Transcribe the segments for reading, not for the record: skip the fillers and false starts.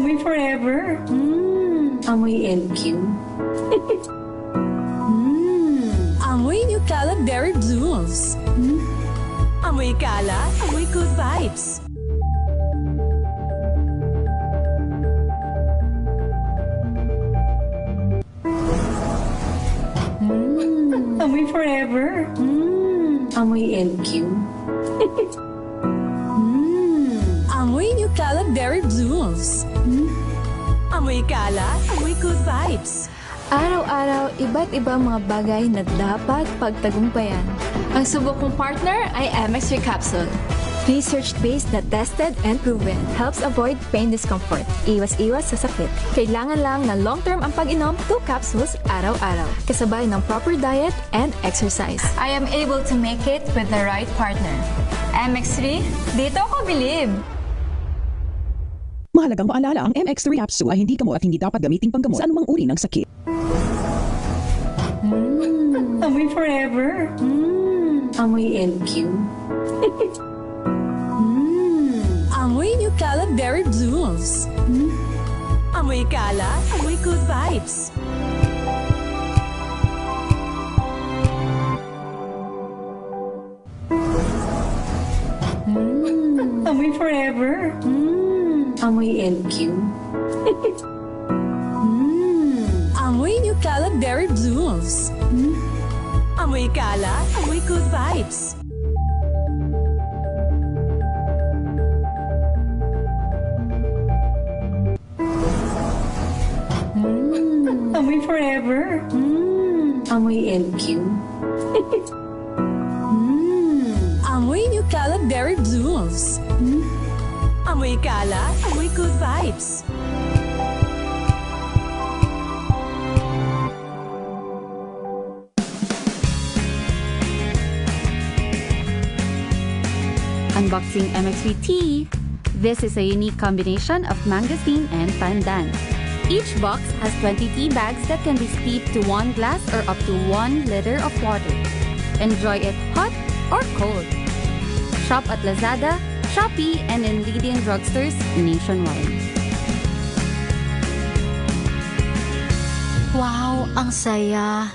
Amoy forever. Amoy LQ. Amoy New Cala Berry Blooms. Amoy Cala, amoy good vibes. Amoy forever. Amoy LQ. Amoy New Cala Berry Blooms. Amoy Cala, amoy good vibes. Araw-araw, iba't ibang mga bagay na dapat pagtagumpayan. Ang subok kong partner ay MX3 Capsule. Research-based na tested and proven. Helps avoid pain discomfort. Iwas-iwas sa sakit. Kailangan lang ng long-term ang pag-inom 2 capsules araw-araw. Kasabay ng proper diet and exercise. I am able to make it with the right partner. MX3, dito ako bilib! Mahalagang paalala, ang MX3 capsule ay hindi gamot at hindi dapat gamitin panggamot sa anumang uri ng sakit. Amoy forever. Amoy LQ. Amoy New Cala Berry Blooms. Amoy Cala, amoy good vibes. Amoy forever. Amoy LQ. Amoy New Cala Berry Blooms. Amoy Cala, amoy good vibes. Amoy forever. Amoy LQ. Amoy New Cala Berry Blooms. Amoy Cala, amoy good vibes. Unboxing MX3 Tea. This is a unique combination of mangosteen and pandan. Each box has 20 tea bags that can be steeped to 1 glass or up to 1 liter of water. Enjoy it hot or cold. Shop at Lazada, Shopee, and in leading drugstores nationwide. Wow, ang saya.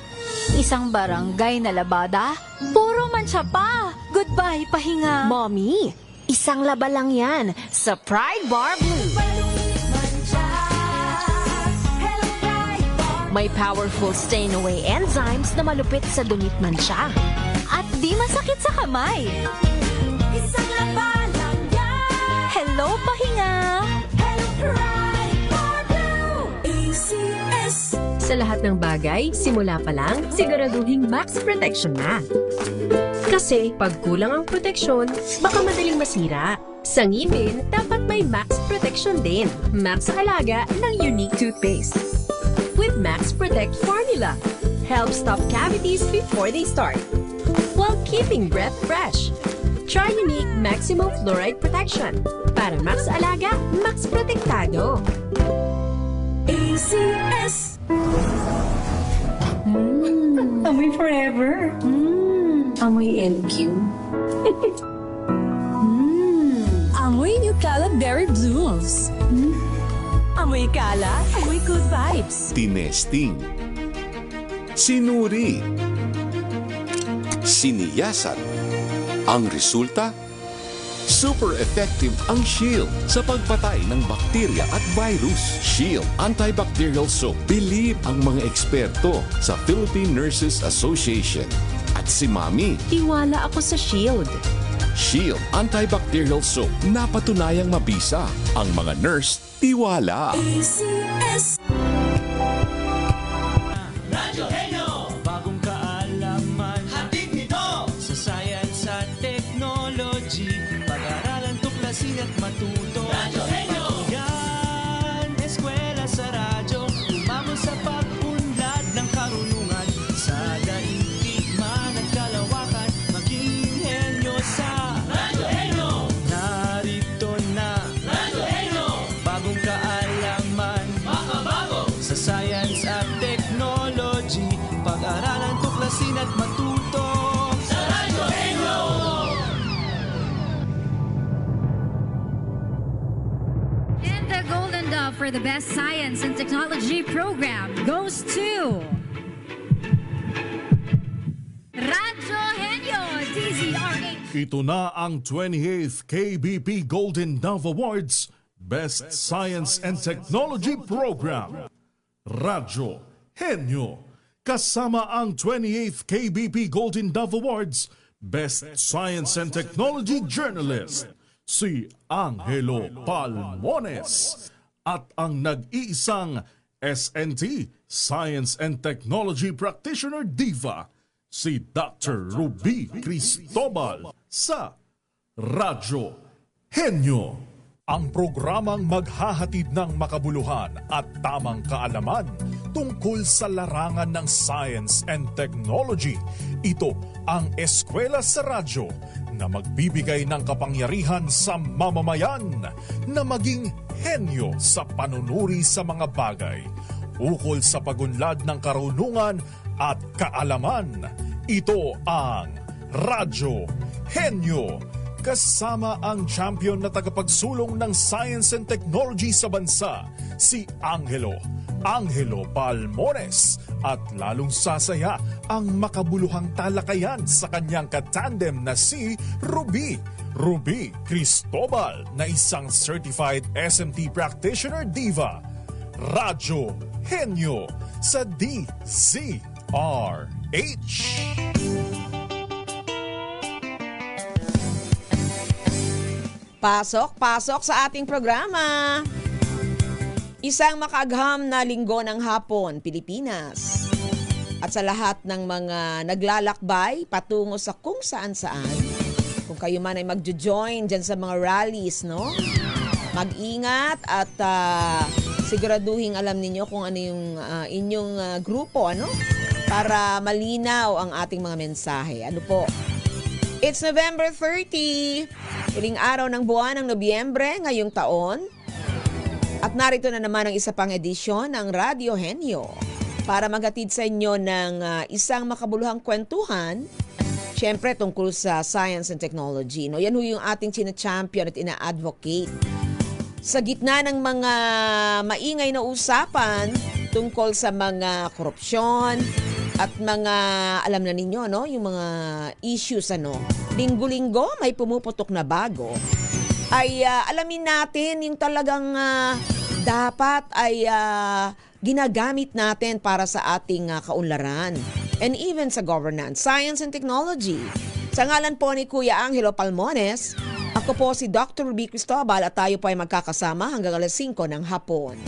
Isang barangay na labada, puro mancha pa. Goodbye, pahinga. Mommy, isang laba lang yan sa Pride Bar Blue. May powerful stain-away enzymes na malupit sa dunit mancha. At di masakit sa kamay. Isang laba lang yan. Hello, pahinga. Hello, Pride Bar Blue. ACS. Sa lahat ng bagay, simula pa lang, siguraduhing max protection na. Kasi pag kulang ang proteksyon, baka madaling masira. Sa ngipin, dapat may max protection din. Max Alaga ng Unique Toothpaste. With Max Protect Formula, helps stop cavities before they start, while keeping breath fresh. Try Unique Maximum Fluoride Protection. Para Max Alaga, Max Protektado. ACS. Amoy forever. Amoy LQ. Amoy New Cala Berry Blooms. Amoy Cala, amoy good vibes. Tinesting, sinuri, siniyasan. Ang resulta? Super effective ang Shield sa pagpatay ng bakterya at virus. Shield Antibacterial Soap. Believe ang mga eksperto sa Philippine Nurses Association. At si Mami, Tiwala ako sa Shield. Shield Antibacterial Soap. Napatunayang mabisa. Ang mga nurse, tiwala. ACS. Radyo Henyo! Bagong kaalaman hatid nito sa science at technology. Pag-aralan, tuklasin at matuto. Radyo Henyo! Yan, eskwela sa radyo. Tumamo sa pag-unlad ng karunungan. Sa daigdig man at kalawakan, maging henyo sa Radyo Henyo! Narito na Radyo Henyo! Bagong kaalaman, makabagong for the best science and technology program goes to Radyo Henyo DZRH. Ito na ang 28th KBP Golden Dove Awards Best Science and Technology Program. Radyo Henyo. Kasama ang 28th KBP Golden Dove Awards Best Science and Technology Journalist, si Angelo Palmones. At ang nag-iisang SNT, Science and Technology Practitioner Diva, si Dr. Ruby Cristobal sa Radyo Henyo. Ang programang maghahatid ng makabuluhan at tamang kaalaman tungkol sa larangan ng science and technology. Ito ang Eskwela sa Radyo na magbibigay ng kapangyarihan sa mamamayan na maging henyo sa panunuri sa mga bagay. Ukol sa pagunlad ng karunungan at kaalaman, ito ang Radyo Henyo. Kasama ang champion na tagapagsulong ng science and technology sa bansa, si Angelo Palmones. At lalong sasaya ang makabuluhang talakayan sa kanyang katandem na si Ruby Cristobal na isang certified SMT practitioner diva. Radyo Henyo sa DZRH. Pasok sa ating programa. Isang makaagham na linggo ng hapon, Pilipinas. At sa lahat ng mga naglalakbay patungo sa kung saan-saan, kung kayo man ay magjo-join dyan sa mga rallies, no? Mag-ingat at siguraduhin alam ninyo kung ano yung inyong grupo, ano? Para malinaw ang ating mga mensahe. Ano po? It's November 30, huling araw ng buwan ng Nobyembre ngayong taon. At narito na naman ang isa pang edisyon ng Radyo Henyo para maghatid sa inyo ng isang makabuluhang kwentuhan, syempre tungkol sa science and technology. No? Yan yung ating china-champion at ina-advocate. Sa gitna ng mga maingay na usapan tungkol sa mga korupsyon, at mga, alam na ninyo, no? Yung mga issues, ano? Linggo-linggo, may pumuputok na bago. Ay alamin natin yung talagang dapat ay ginagamit natin para sa ating kaunlaran. And even sa governance, science and technology. Sa ngalan po ni Kuya Angelo Palmones, ako po si Dr. Ruby Cristobal at tayo po ay magkakasama hanggang alas 5 ng hapon.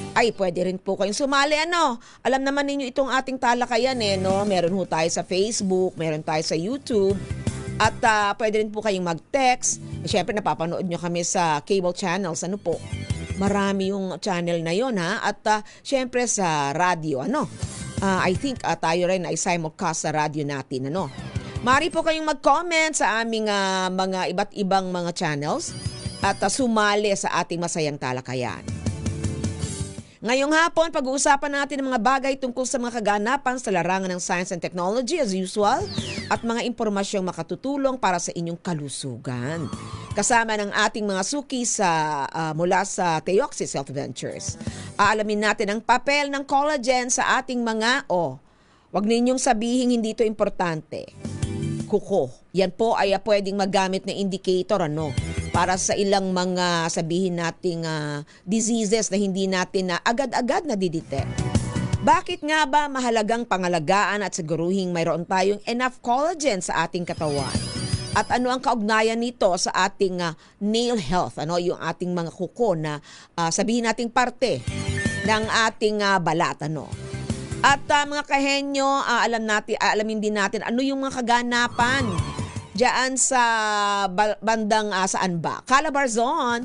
Ay, pwede rin po kayong sumali, ano? Alam naman ninyo itong ating talakayan, no? Meron ho tayo sa Facebook, meron tayo sa YouTube, at pwede rin po kayong mag-text. Siyempre, napapanood nyo kami sa cable channels, ano po? Marami yung channel na yon, ha? At siyempre sa radio, ano? I think tayo rin ay simulcast sa radio natin, ano? Mari po kayong mag-comment sa aming mga iba't ibang mga channels at sumali sa ating masayang talakayan. Ngayong hapon, pag-uusapan natin ang mga bagay tungkol sa mga kaganapan sa larangan ng science and technology as usual at mga impormasyong makatutulong para sa inyong kalusugan. Kasama ng ating mga suki mula sa Teoxis Health Ventures. Aalamin natin ang papel ng collagen sa ating mga, wag ninyong sabihin hindi ito importante. Kuko. Yan po ay pwedeng magamit na indicator, ano? Para sa ilang mga sabihin nating diseases na hindi natin na agad-agad nadidetect. Bakit nga ba mahalagang pangalagaan at siguruhing mayroon tayong enough collagen sa ating katawan? At ano ang kaugnayan nito sa ating nail health, ano, yung ating mga kuko na sabihin nating parte ng ating balat, ano? At mga kahenyo, alamin din natin ano yung mga kaganapan diyan sa bandang saan ba? Calabarzon,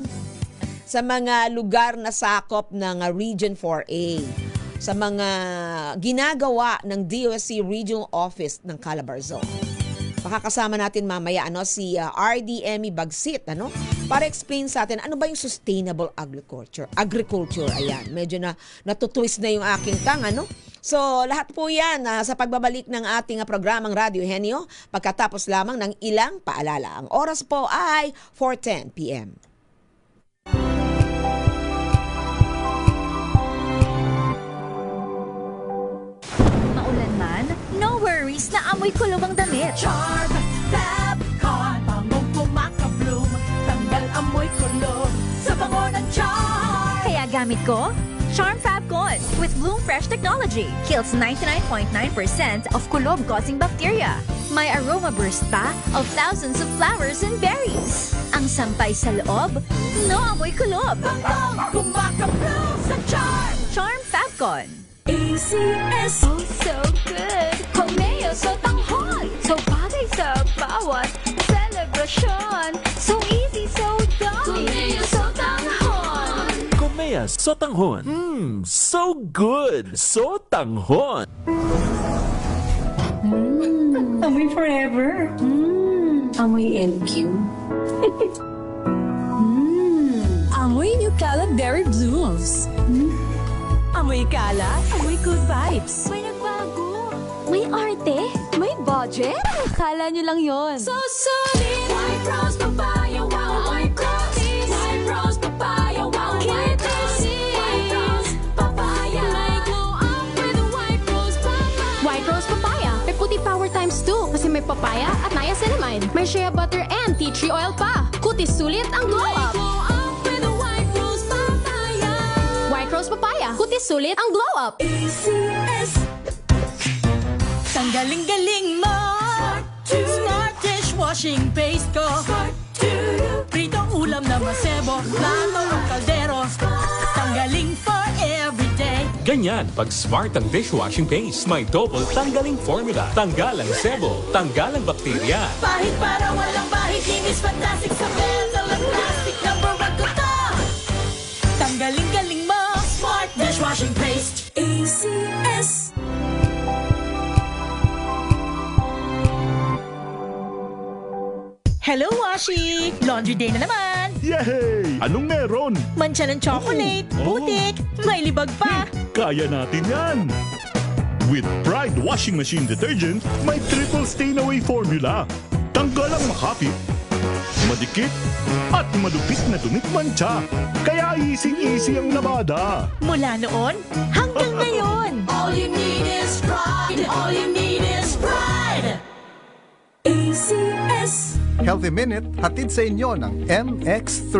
sa mga lugar na sakop ng Region 4A, sa mga ginagawa ng DOST Regional Office ng Calabarzon. Makakasama natin mamaya si RDME Bagsit, ano? Para explain sa atin ano ba yung sustainable agriculture. Ayan, medyo natutwist na yung aking tang, ano? So, lahat po yan sa pagbabalik ng ating programang Radyo Henyo pagkatapos lamang ng ilang paalala. Ang oras po ay 4:10 p.m. amoy kulob ang damit. Charm Fabcon, bangong kumaka-bloom, tanggal amoy kulob sa bango ng charm. Kaya gamit ko, Charm Fabcon with Bloom Fresh technology. Kills 99.9% of kulob-causing bacteria. May aroma burst pa of thousands of flowers and berries. Ang sampay sa loob, no amoy kulob. Bangong kumaka-bloom sa charm. Charm Fabcon. ACS. Oh, so good! Komeo so tanghon! So bagay sa bawat celebration! So easy, so dummy! Komeo so tanghon! Komea Sotanghon. So good! Sotanghon. Amoy forever. Amoy LQ. Amoy Nucala Berry Blooms. Amoy kala, amoy good vibes. May nagbago! May arte! May budget! Akala nyo lang yon. So solid. White rose papaya, wow, white rose. White rose papaya, wow, white rose. White rose papaya. May glow up with white rose papaya. White rose papaya. May puti power times 2 kasi may papaya at niacinamide. May shea butter and tea tree oil pa. Kutis sulit ang glow up. Glow up with white rose papaya. White rose papaya. Kutis sulit ang glow up. ACS. Tanggaling-galing mo. Smart dishwashing paste ko. Pritong ulam na masebo. Plato o kaldero. Tanggaling for everyday. Ganyan pag smart ang dishwashing paste. May double tanggaling formula. Tanggal ang sebo. Tanggal ang bakterya. Pahit para walang bahid. Linis fantastic sa metal at plastic na barakuta. Tanggaling-galing mo. Smart dishwashing paste. ACS. Hello, Washi! Laundry day na naman! Yay! Anong meron? Mancha ng chocolate, putik, may libag pa. Kaya natin yan! With Pride Washing Machine Detergent, may triple stain-away formula. Tanggal ang makapit, madikit, at malupit na dumit mancha. Kaya easy-easy ang labada. Mula noon hanggang ngayon. All you need is pride. All you need is pride. ACS. Healthy Minute, hatid sa inyo ng MX3.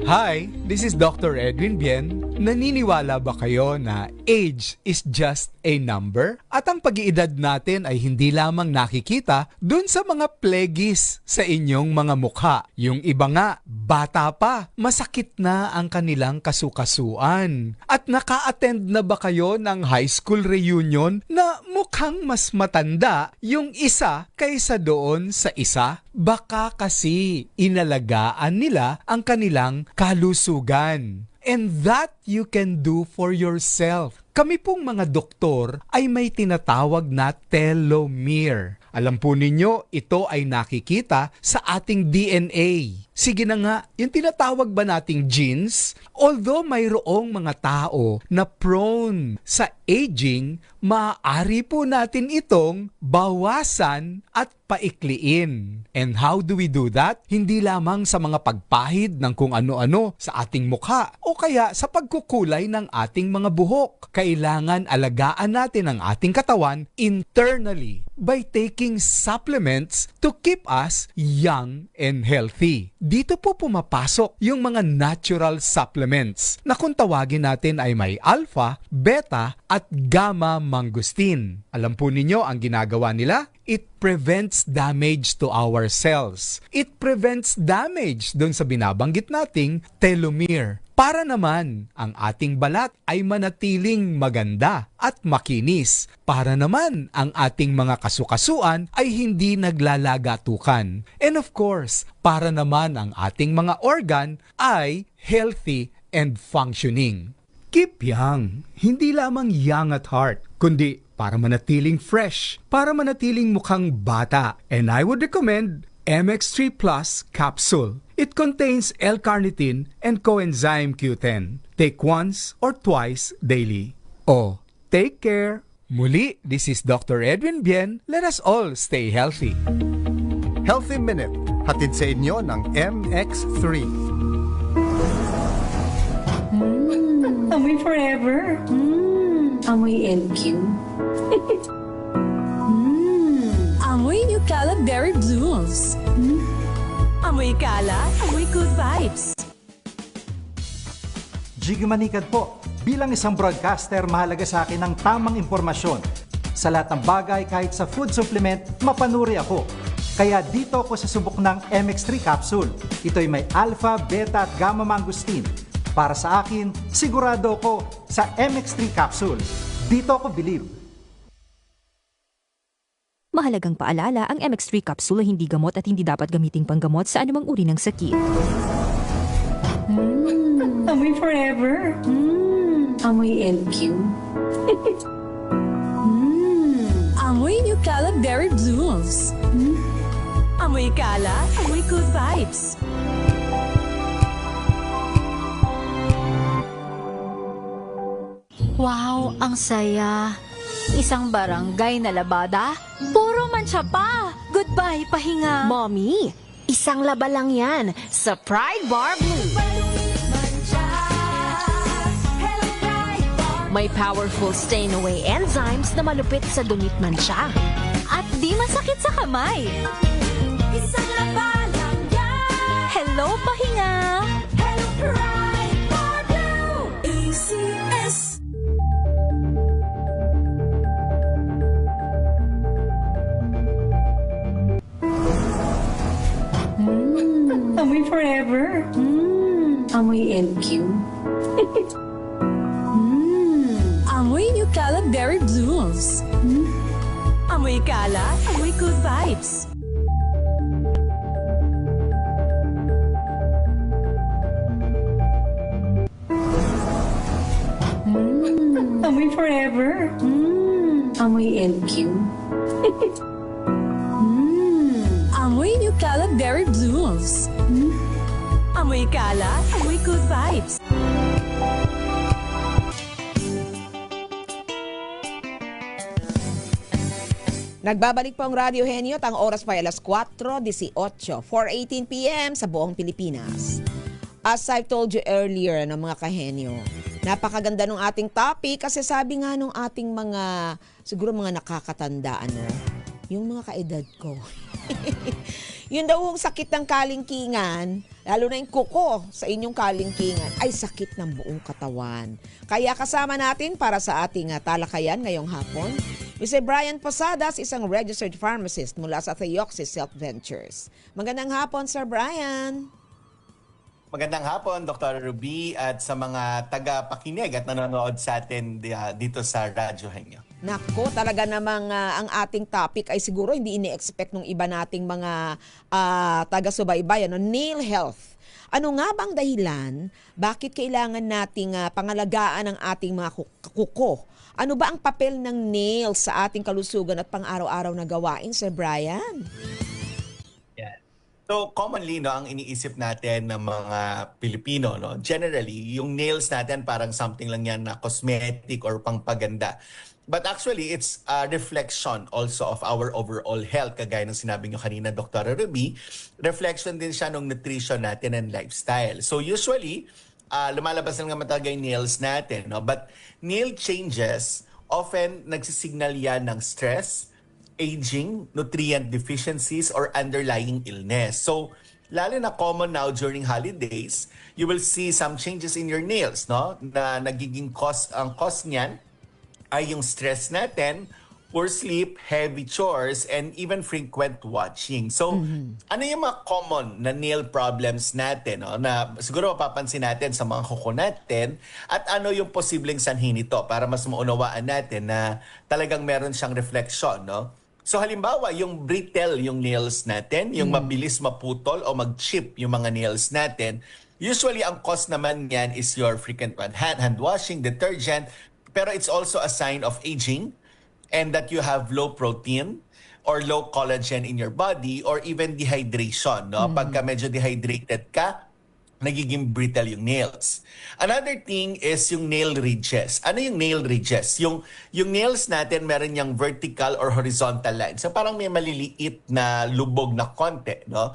Hi, this is Dr. Edwin Bien. Naniniwala ba kayo na age is just a number? At ang pag-iedad natin ay hindi lamang nakikita dun sa mga plegis sa inyong mga mukha. Yung iba nga, bata pa, masakit na ang kanilang kasukasuan. At naka-attend na ba kayo ng high school reunion na mukhang mas matanda yung isa kaysa doon sa isa? Baka kasi inalagaan nila ang kanilang kalusugan. And that you can do for yourself. Kami pong mga doktor ay may tinatawag na telomere. Alam po ninyo, ito ay nakikita sa ating DNA. Sige na nga, yung tinatawag ba nating genes? Although mayroong mga tao na prone sa aging, maaari po natin itong bawasan at paikliin. And how do we do that? Hindi lamang sa mga pagpahid ng kung ano-ano sa ating mukha o kaya sa pagkukulay ng ating mga buhok. Kailangan alagaan natin ang ating katawan internally by taking supplements to keep us young and healthy. Dito po pumapasok yung mga natural supplements na kung tawagin natin ay may alpha, beta at gamma mangosteen. Alam po ninyo ang ginagawa nila? It prevents damage to our cells. It prevents damage doon sa binabanggit nating telomere. Para naman ang ating balat ay manatiling maganda at makinis. Para naman ang ating mga kasukasuan ay hindi naglalagatukan. And of course, para naman ang ating mga organ ay healthy and functioning. Keep young, hindi lamang young at heart, kundi para manatiling fresh, para manatiling mukhang bata. And I would recommend MX3 Plus Capsule. It contains L-carnitine and coenzyme Q10. Take once or twice daily. Oh, take care. Muli, this is Dr. Edwin Bien. Let us all stay healthy. Healthy Minute, hatid sa inyo ng MX3. Amoy forever. Amoy LQ. Eucalypt Berry Blooms. Amoy kala, amoy good vibes. Jiggy Manikad po. Bilang isang broadcaster, mahalaga sa akin ang tamang impormasyon. Sa lahat ng bagay, kahit sa food supplement, mapanuri ako. Kaya dito ako sa subok ng MX3 capsule. Ito'y may alpha, beta at gamma mangosteen. Para sa akin, sigurado ako sa MX3 capsule. Dito ako believe. Mahalagang paalala, ang MX3 capsule ay hindi gamot at hindi dapat gamiting panggamot sa anumang uri ng sakit. Amoy forever. Amoy LQ. Amoy Eucalypt Berry Blooms. Amoy kala, amoy good vibes. Wow, ang saya. Isang barangay na labada, puro mancha pa. Goodbye, pahinga. Mommy, isang laba lang yan sa Pride Bar Blue. May powerful stain-away enzymes na malupit sa dumit mancha. At di masakit sa kamay. Isang laba lang yan. Hello, pahinga. Hello, Pride Bar Blue. ACS. Amoy forever. Amoy LQ. Amoy Eucalypt Berry Blooms. Amoy kala, amoy good vibes. Amoy forever. Amoy LQ. Amoy Eucalypt Berry Blooms. Amoy kala, amoy good vibes. Nagbabalik po ang Radyo Henyo at ang oras pa ay alas 4:18, 4:18 p.m. sa buong Pilipinas. As I've told you earlier ng mga kahenyo, napakaganda ng ating topic kasi sabi nga nung ating mga, siguro mga nakakatanda, yung mga kaedad ko. Yun daw yung sakit ng kalingkingan, lalo na yung kuko sa inyong kalingkingan, ay sakit ng buong katawan. Kaya kasama natin para sa ating talakayan ngayong hapon, Mr. Brian Posadas, isang registered pharmacist mula sa Theoxis Health Ventures. Magandang hapon, Sir Brian. Magandang hapon, Dr. Ruby, at sa mga taga-pakinig at nanonood sa atin dito sa Radyo Henyo. Nako, talaga namang ang ating topic ay siguro hindi ini-expect ng iba nating mga taga-subaybay, nail health. Ano nga bang dahilan? Bakit kailangan nating pangalagaan ang ating mga kuko? Ano ba ang papel ng nails sa ating kalusugan at pang-araw-araw na gawain, Sir Brian? So commonly, ang iniisip natin ng mga Pilipino, generally, yung nails natin parang something lang yan na cosmetic or pangpaganda. But actually, it's a reflection also of our overall health. Kagaya ng sinabi nyo kanina, Dr. Ruby, reflection din siya ng nutrition natin and lifestyle. So usually, lumalabas lang naman talaga yung nails natin. But nail changes, often nagsisignal yan ng stress, aging, nutrient deficiencies, or underlying illness. So, lalo na common now during holidays, you will see some changes in your nails, na nagiging ang cause niyan ay yung stress natin, poor sleep, heavy chores, and even frequent watching. So, ano yung mga common na nail problems natin, na siguro mapapansin natin sa mga kuko natin, at ano yung posibleng sanhi nito para mas maunawaan natin na talagang meron siyang reflection, So halimbawa, yung brittle yung nails natin, yung mabilis maputol o mag-chip yung mga nails natin, usually ang cause naman yan is your frequent hand washing, detergent, pero it's also a sign of aging and that you have low protein or low collagen in your body or even dehydration. Pagka medyo dehydrated ka, nagiging brittle yung nails. Another thing is yung nail ridges. Ano yung nail ridges? Yung nails natin meron yung vertical or horizontal line. So parang may maliliit na lubog na konti, no?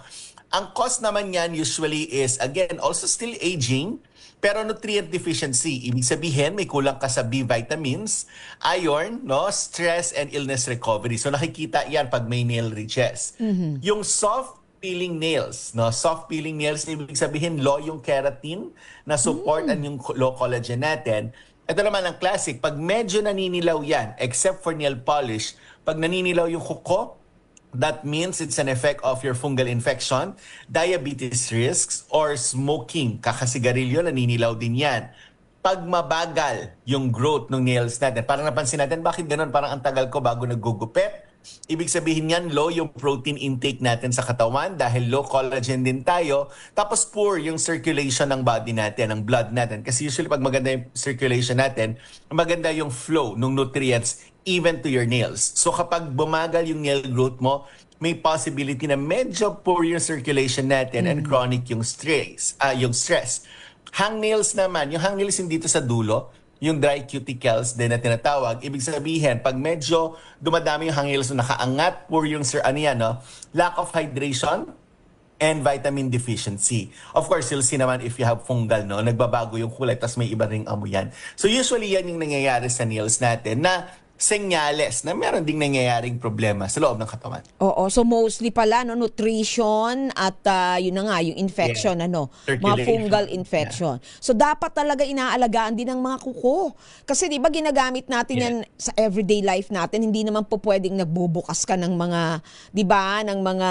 Ang cause naman yan usually is, again, also still aging, pero nutrient deficiency. Ibig sabihin, may kulang ka sa B vitamins, iron, no, stress, and illness recovery. So nakikita yan pag may nail ridges. Yung soft peeling nails, no? Soft peeling nails, ibig sabihin low yung keratin na supportan yung low collagen natin. Ito naman ang classic, pag medyo naninilaw yan, except for nail polish, pag naninilaw yung kuko, that means it's an effect of your fungal infection, diabetes risks, or smoking. Kakasigarilyo, naninilaw din yan. Pag mabagal yung growth ng nails natin, parang napansin natin, bakit ganun? Parang ang tagal ko bago naggugupit. Ibig sabihin yan, low yung protein intake natin sa katawan dahil low collagen din tayo. Tapos poor yung circulation ng body natin, ng blood natin. Kasi usually pag maganda yung circulation natin, maganda yung flow ng nutrients even to your nails. So kapag bumagal yung nail growth mo, may possibility na medyo poor yung circulation natin and chronic yung stress. Hangnails naman, yung hangnails hindi dito sa dulo, yung dry cuticles din na tinatawag. Ibig sabihin, pag medyo dumadami yung hangnails na nakaangat, poor yung lack of hydration and vitamin deficiency. Of course, you'll see naman if you have fungal, no? Nagbabago yung kulay, tas may iba ring amoy yan. So usually yan yung nangyayari sa nails natin na senyales na meron ding nangyayaring problema sa loob ng katawan. Oo, so mostly pala no, nutrition at yun na nga yung infection, mga fungal infection. So dapat talaga inaalagaan din ng mga kuko. Kasi 'di ba ginagamit natin yan sa everyday life natin, hindi naman po pwedeng nagbubukas ka ng mga 'di ba ng mga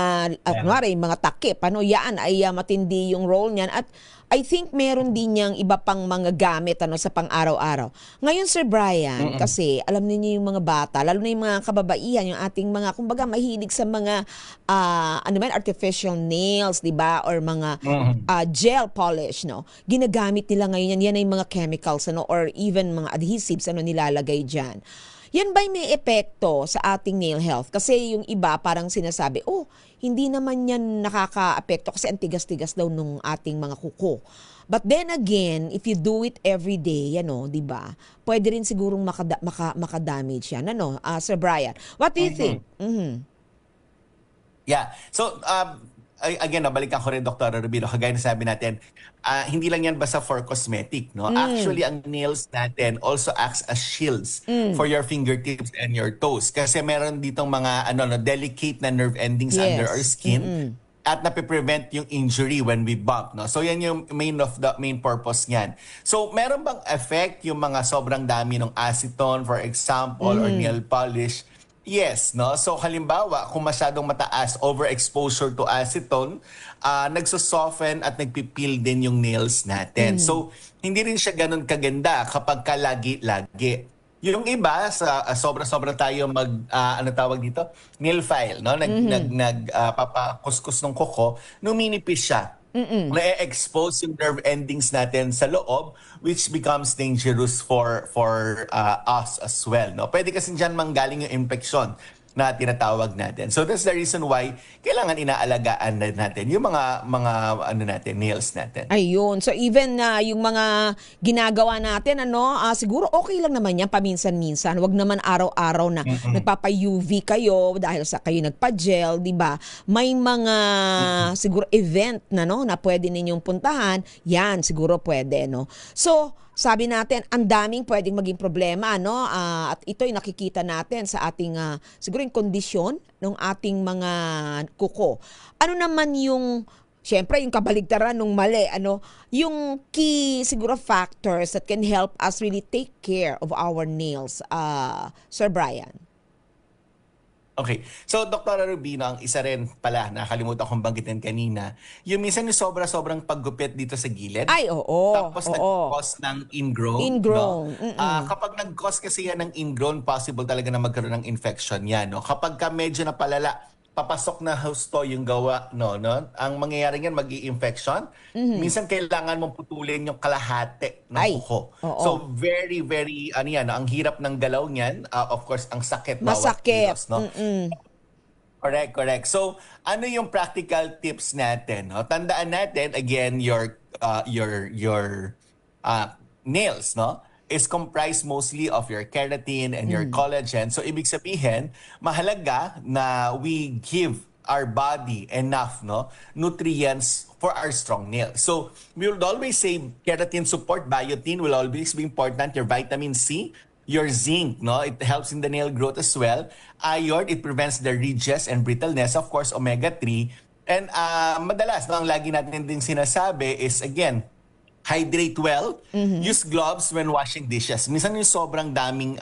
kunwari mga takip, yan ay matindi yung role niyan at I think meron din niyang iba pang mga gamit sa pang-araw-araw. Ngayon, Sir Brian, kasi alam niyo yung mga bata, lalo na yung mga kababaihan, yung ating mga, kumbaga, mahilig sa mga artificial nails, di ba? Or mga gel polish, no? Ginagamit nila ngayon yan. Yan ay mga chemicals, or even mga adhesives, nilalagay dyan. Yan ba'y may epekto sa ating nail health? Kasi yung iba parang sinasabi, hindi naman yan nakaka-apekto kasi ang tigas-tigas daw nung ating mga kuko. But then again, if you do it every day, di ba? Pwede rin sigurong makadamage yan. Sir Brian, what do you think? Yeah. So, again, balikan ko rin, Dr. Rubino, kagaya na sabi natin, hindi lang yan basta for cosmetic, no? Actually, ang nails natin also acts as shields for your fingertips and your toes. Kasi meron ditong mga delicate na nerve endings under our skin at napiprevent yung injury when we bump, no? So yan yung main purpose niyan. So meron bang effect yung mga sobrang dami ng acetone, for example, or nail polish? Yes, no? So halimbawa, kung masyadong mataas, overexposure to acetone, nagso-soften at nagpipil din yung nails natin. So hindi rin siya ganun kaganda kapag lagi-lagi. Yung iba, sobra-sobra tayo tawag dito? Nail file, no? Papakuskus ng kuko, numinipis siya. Na-expose yung nerve endings natin sa loob, which becomes dangerous for us as well, no? Pwede kasi dyan manggaling yung infection na tinatawag natin. So that's the reason why kailangan inaalagaan natin yung mga nails natin. Ayun. So even yung mga ginagawa natin, siguro okay lang naman yan paminsan-minsan. Wag naman araw-araw na nagpapa-UV kayo dahil sa kayo nagpa-gel, di ba? May mga siguro event na pwede ninyong puntahan. Yan, siguro pwede, no? So, sabi natin, ang daming pwedeng maging problema, at ito'y nakikita natin sa ating, siguro yung kondisyon ng ating mga kuko. Ano naman yung, syempre, yung kabaligtaran ng mali, yung key, siguro, factors that can help us really take care of our nails, Sir Brian? Okay. So, Dr. Rubino, ang isa rin pala, nakalimutan kong banggitin kanina, yung minsan yung sobrang paggupit dito sa gilid. Ay, oo. Tapos nag-cause ng ingrown. Ingrown. No? Kapag nag-cause kasi yan ng ingrown, possible talaga na magkaroon ng infection yan. No? Kapag medyo napalala, papasok na husto yung gawa, no? Ang mangyayari niyan, mag-i-infection. Minsan kailangan mong putulin yung kalahati ng kuko. So very, very, ang hirap ng galaw niyan. Of course, ang sakit. Masakit. Kilos, no? Correct. So, ano yung practical tips natin? No? Tandaan natin, again, your nails, no? Is comprised mostly of your keratin and your collagen. So, ibig sabihin, mahalaga na we give our body enough nutrients for our strong nails. So, we would always say keratin support, biotin will always be important, your vitamin C, your zinc, it helps in the nail growth as well. Iron, it prevents the ridges and brittleness. Of course, omega-3. And madalas, ang lagi natin din sinasabi is, again, hydrate well. Use gloves when washing dishes. Minsan yung sobrang daming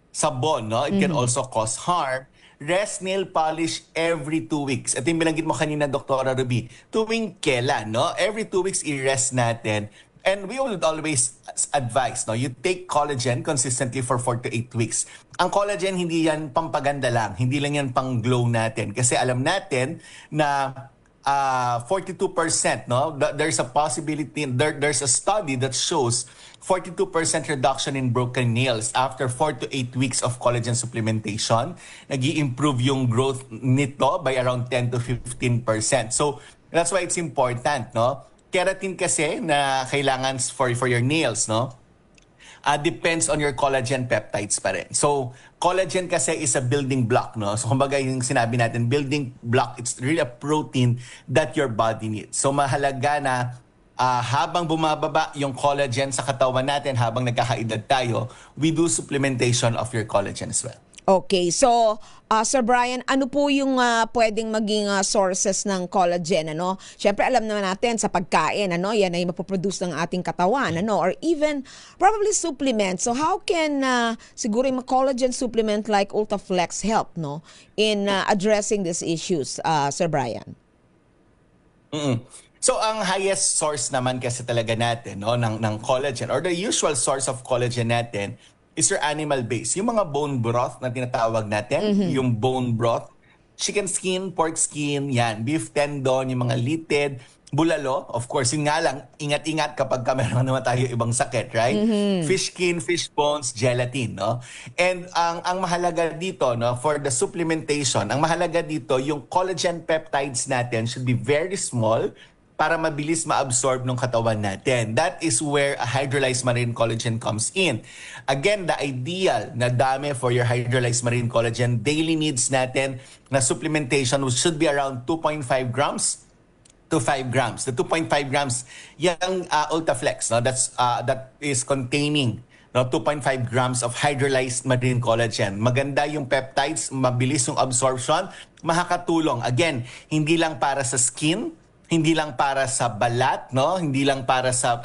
sabon, it can also cause harm. Rest nail polish every 2 weeks. Ito yung binanggit mo kanina, Dr. Ruby. Tuwing kailan, Every 2 weeks, i-rest natin. And we would always advise, you take collagen consistently for 4 to 8 weeks. Ang collagen, hindi yan pampaganda lang. Hindi lang yan pang glow natin. Kasi alam natin na 42%, there's a possibility, there's a study that shows 42% reduction in broken nails after 4 to 8 weeks of collagen supplementation. Nag-i-improve yung growth nito by around 10 to 15%. So that's why it's important, Keratin kasi na kailangan for your nails, depends on your collagen peptides pa rin. So, collagen kasi is a building block, So, kumbaga yung sinabi natin, building block, it's really a protein that your body needs. So, mahalaga na habang bumababa yung collagen sa katawan natin, habang nagkakaedad tayo, we do supplementation of your collagen as well. Okay, so Sir Brian, ano po yung pwedeng maging sources ng collagen, Siyempre alam naman natin sa pagkain, yan ay mapoproduce ng ating katawan, or even probably supplements. So how can siguro yung collagen supplement like Ultraflex help, in addressing these issues, Sir Brian? So ang highest source naman kasi talaga natin, ng collagen, or the usual source of collagen natin, is your animal base. Yung mga bone broth na tinatawag natin, yung bone broth, chicken skin, pork skin, yan, beef tendon, yung mga litid, bulalo, of course, yun nga lang, ingat-ingat kapag meron naman tayo ibang sakit, right? Fish skin, fish bones, gelatin, And ang mahalaga dito, for the supplementation, ang mahalaga dito, yung collagen peptides natin should be very small, para mabilis ma-absorb ng katawan natin. That is where a hydrolyzed marine collagen comes in. Again, the ideal na dami for your hydrolyzed marine collagen, daily needs natin na supplementation should be around 2.5 grams to 5 grams. The 2.5 grams, yung Ultraflex, that is containing 2.5 grams of hydrolyzed marine collagen. Maganda yung peptides, mabilis yung absorption, makakatulong. Again, hindi lang para sa skin, hindi lang para sa balat, Hindi lang para sa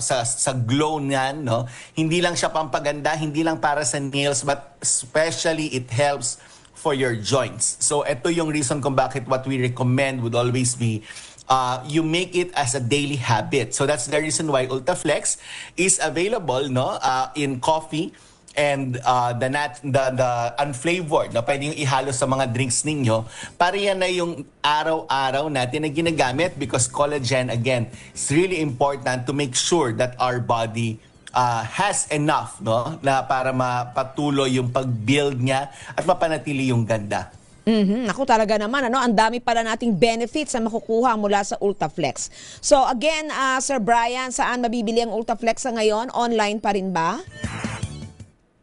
glow niyan, Hindi lang siya pampaganda, hindi lang para sa nails, but especially it helps for your joints. So ito yung reason kung bakit what we recommend would always be you make it as a daily habit. So that's the reason why Ultraflex is available, in coffee and the unflavored, pwede yung ihalo sa mga drinks ninyo. Para yan na yung araw-araw natin na ginagamit, because collagen, again, is really important to make sure that our body has enough, na para mapatuloy yung pag-build niya at mapanatili yung ganda. Ako talaga naman, ang dami pala nating benefits na makukuha mula sa Ultraflex. So again, Sir Brian, saan mabibili ang Ultraflex sa ngayon? Online pa rin ba?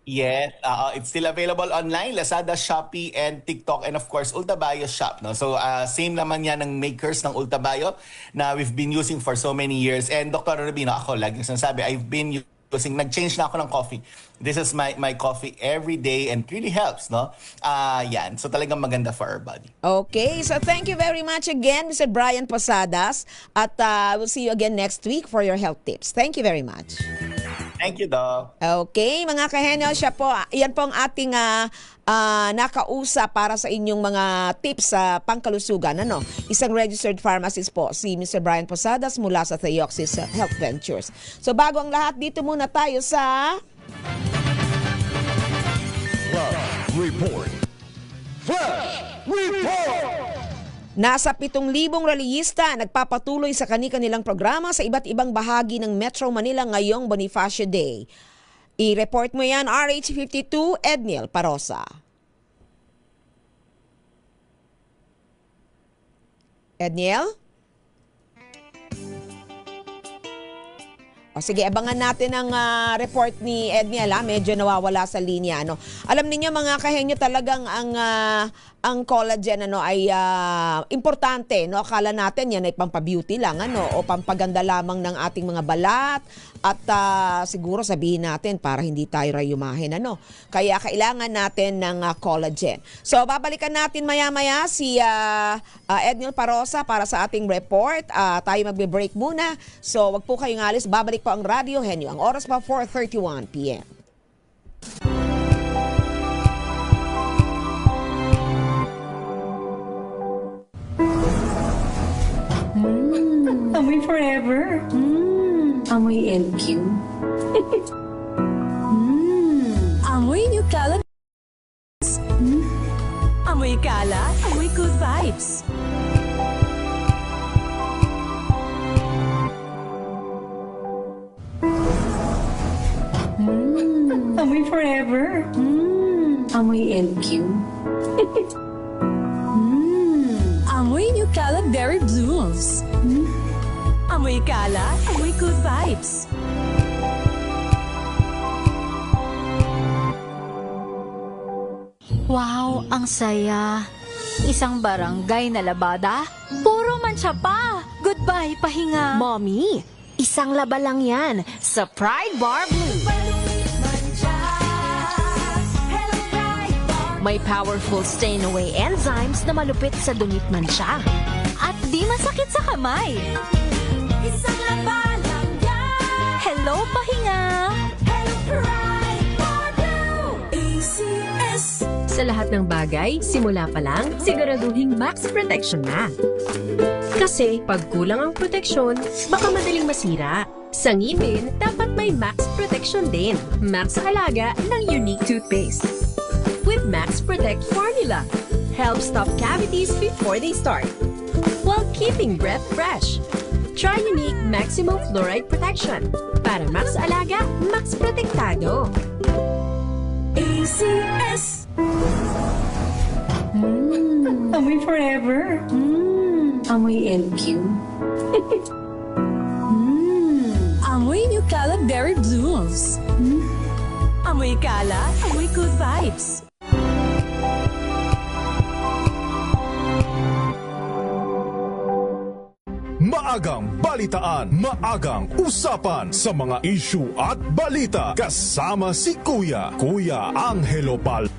Yes, it's still available online, Lazada, Shopee, and TikTok, and of course, Ultabio Shop. So, same naman yan ng makers ng Ultabio na we've been using for so many years. And Dr. Rubino, ako, laging sinasabi, I've been using, nag-change na ako ng coffee. This is my coffee every day and it really helps, Yan. So, talagang maganda for our body. Okay, so thank you very much again, Mr. Brian Posadas. At we'll see you again next week for your health tips. Thank you very much. Thank you, Doc. Okay, mga kahenyo, yan po ang ating nakausap para sa inyong mga tips sa pangkalusugan. Isang registered pharmacist po, si Mr. Brian Posadas mula sa Theoxis Health Ventures. So bago ang lahat, dito muna tayo sa Flash Report. Flash Report! Nasa 7,000 reliyista nagpapatuloy sa kani-kanilang programa sa iba't ibang bahagi ng Metro Manila ngayong Bonifacio Day. I-report mo yan, RH52, Edniel Parosa. Edniel? O sige, abangan natin ang report ni Edniel. Medyo nawawala sa linya. Alam niyo mga kahenyo, talagang ang collagen ay importante. Akala natin yan ay pampabeauty lang o pampaganda lamang ng ating mga balat. At siguro sabihin natin para hindi tayo rayumahin. Kaya kailangan natin ng collagen. So babalikan natin maya-maya si Edniel Parosa para sa ating report. Tayo magbe-break muna. So wag po kayong alis. Babalik po ang Radio Henyo. Ang oras pa 4:31 p.m. Amoy forever. Amoy LQ. Amoy New Calabash. Amoy Kala, amoy good vibes. Amoy forever. Amoy LQ. Amoy New Cala Berry Blooms. Amoy Kala, amoy good vibes. Wow, ang saya. Isang barangay na labada, puro mancha pa. Goodbye, pahinga. Mommy, isang laba lang yan sa Pride Bar Blue. May powerful stain-away enzymes na malupit sa dunit mansya. At di masakit sa kamay. Isang laba lang yan. Hello, pahinga. Hello, Pride Bar Blue. ACS. Sa lahat ng bagay, simula pa lang, siguraduhing max protection na. Kasi pag kulang ang proteksyon, baka madaling masira. Sa ngipin, dapat may max protection din. Max sa alaga ng Unique Toothpaste. With Max Protect Formula, help stop cavities before they start, while keeping breath fresh. Try Unique Maximum Fluoride Protection para max alaga, max protektado. ACS. Amoy forever. Amoy LQ. Amoy New Cala Berry Blooms. Amoy Kala, amoy good vibes. Maagang balitaan, maagang usapan sa mga issue at balita. Kasama si Kuya Angelo Pal.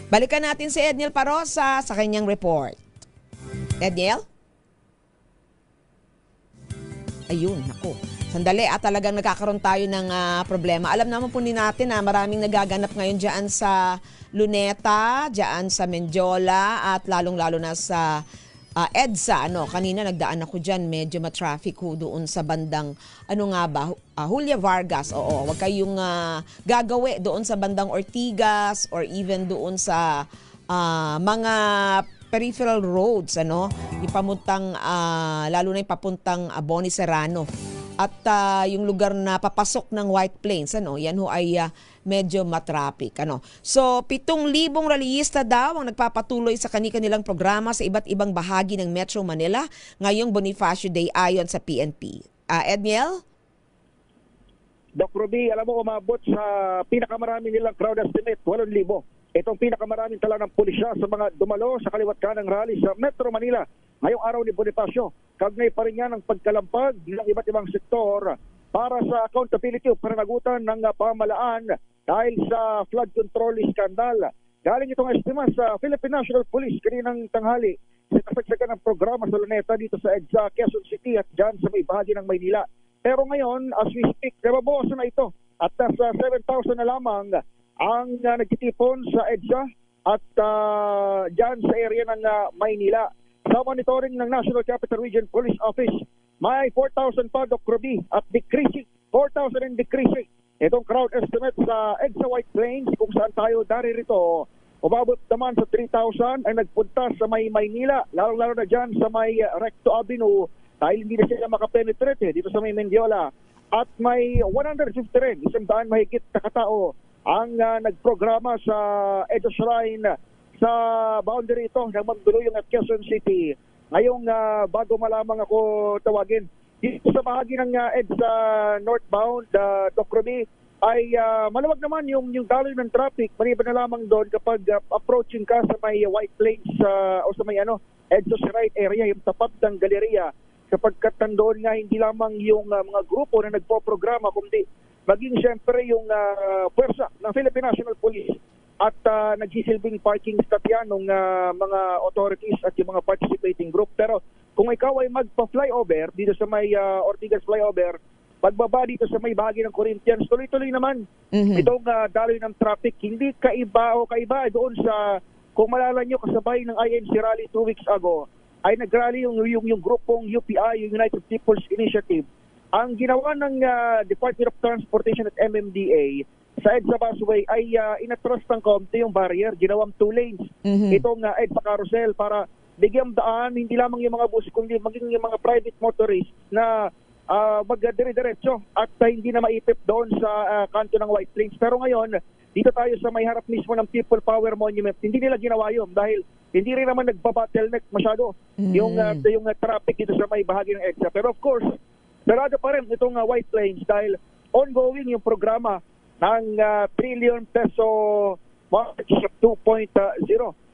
Balikan natin si Edniel Parosa sa kanyang report. Edniel? Ayun, naku. Sandali, talagang nagkakaroon tayo ng problema. Alam naman po natin na maraming nagaganap ngayon dyan sa Luneta, dyan sa Mendiola, at lalong-lalo na sa EDSA. Kanina nagdaan ako dyan, medyo matraffic doon sa bandang, Julia Vargas. Oo, wag kayong gagawi doon sa bandang Ortigas or even doon sa mga peripheral roads, ipamuntang, lalo na yung papuntang Boni Serrano. At yung lugar na papasok ng White Plains, yan ho ay medyo matraffic. So, 7,000 rallyista daw ang nagpapatuloy sa kanilang programa sa iba't ibang bahagi ng Metro Manila ngayong Bonifacio Day ayon sa PNP. Edniel? Doc Ruby, alam mo, umabot sa pinakamarami nilang crowd estimate, 8,000. Itong pinakamaraming tala ng pulisya sa mga dumalo sa kaliwat kanang rally sa Metro Manila ngayong araw ni Bonifacio. Kagnay pa rin yan ang pagkalampag ng iba't ibang sektor para sa accountability o pananagutan ng pamahalaan dahil sa flood control scandal. Galing itong estima sa Philippine National Police kaninang tanghali sa kasagsagan ng programa sa Luneta dito sa EDSA, Quezon City at dyan sa may bahagi ng Maynila. Pero ngayon, as we speak, nababawasan na ito at nasa 7,000 na lamang ang nagtitipon sa EDSA at dyan sa area ng Maynila. Sa monitoring ng National Capital Region Police Office, may 4,000 pa, Doc Ruby, at decreasing, 4,000 and decreasing. Itong crowd estimate sa EDSA White Plains, kung saan tayo daririto, umabot naman sa 3,000 ay nagpunta sa may Maynila, lalo-lalo na dyan sa may Recto Avenue, dahil hindi na sila makapenetrate dito sa may Mendiola. At may 150 rin, 100 mahigit na katao ang nagprograma sa Edo Shrine sa boundary ito ng Mandaluyong at Quezon City. Ngayong bago malamang ako tawagin, dito sa bahagi ng EDSA northbound, Doc Ruby, ay maluwag naman yung daloy ng traffic. Maliban na lamang doon kapag approaching ka sa may White Plains o sa may EDSA Shrine area, yung tapat ng galeriya, sapagkat nandoon nga hindi lamang yung mga grupo na nagpo-programa, kundi maging siyempre yung puwersa ng Philippine National Police at nagsisilbing parking spot yan ng mga authorities at yung mga participating group. Pero kung ikaw ay magpa-flyover dito sa may Ortigas flyover, pagbaba dito sa may bahagi ng Corinthians, tuloy-tuloy naman itong daloy ng traffic. Hindi kaiba doon sa, kung malala nyo, kasabay ng INC rally 2 weeks ago, ay nagrally yung grupong UPI, yung United People's Initiative. Ang ginawa ng Department of Transportation at MMDA sa EDSA busway ay inatras ng konti yung barrier, ginawang 2 lanes. Itong EDSA carousel para bigyan daan hindi lamang yung mga bus kundi maging yung mga private motorists na magdire-diretso at hindi na maipip doon sa kanto ng White Plains. Pero ngayon, dito tayo sa may harap mismo ng People Power Monument, hindi nila ginawa yun dahil hindi rin naman nagbabottleneck masyado yung traffic dito sa may bahagi ng EDSA. Pero of course, sarado pa rin itong White Plains dahil ongoing yung programa ng trillion peso March 2.0.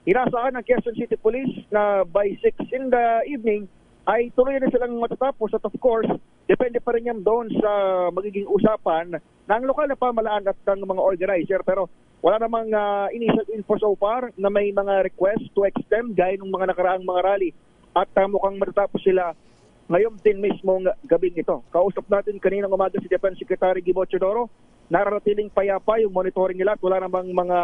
Inasahan ng Quezon City Police na by 6 in the evening ay tuloy na silang matatapos at of course, depende pa rin yan doon sa magiging usapan ng lokal na pamahalaan at ng mga organizer. Pero wala namang initial info so far na may mga request to extend gaya ng mga nakaraang mga rally at mukhang matatapos sila ngayon din mismong gabing ito. Kausap natin kaninang umaga si Defense Secretary Gibo Chodoro, nararatiling payapa yung monitoring nila at wala namang mga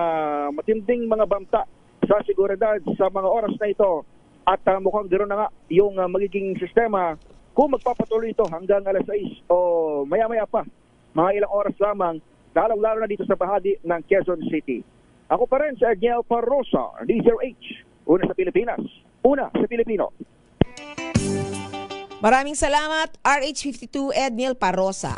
matinding mga banta sa seguridad sa mga oras na ito. At mukhang ganoon na nga yung magiging sistema kung magpapatuloy ito hanggang alas 6 o maya-maya pa, mga ilang oras lamang, lalo na dito sa bahagi ng Quezon City. Ako pa rin sa Edniel Parrosa, D0H, una sa Pilipinas, una sa Pilipino. Maraming salamat, RH52 Edniel Parrosa.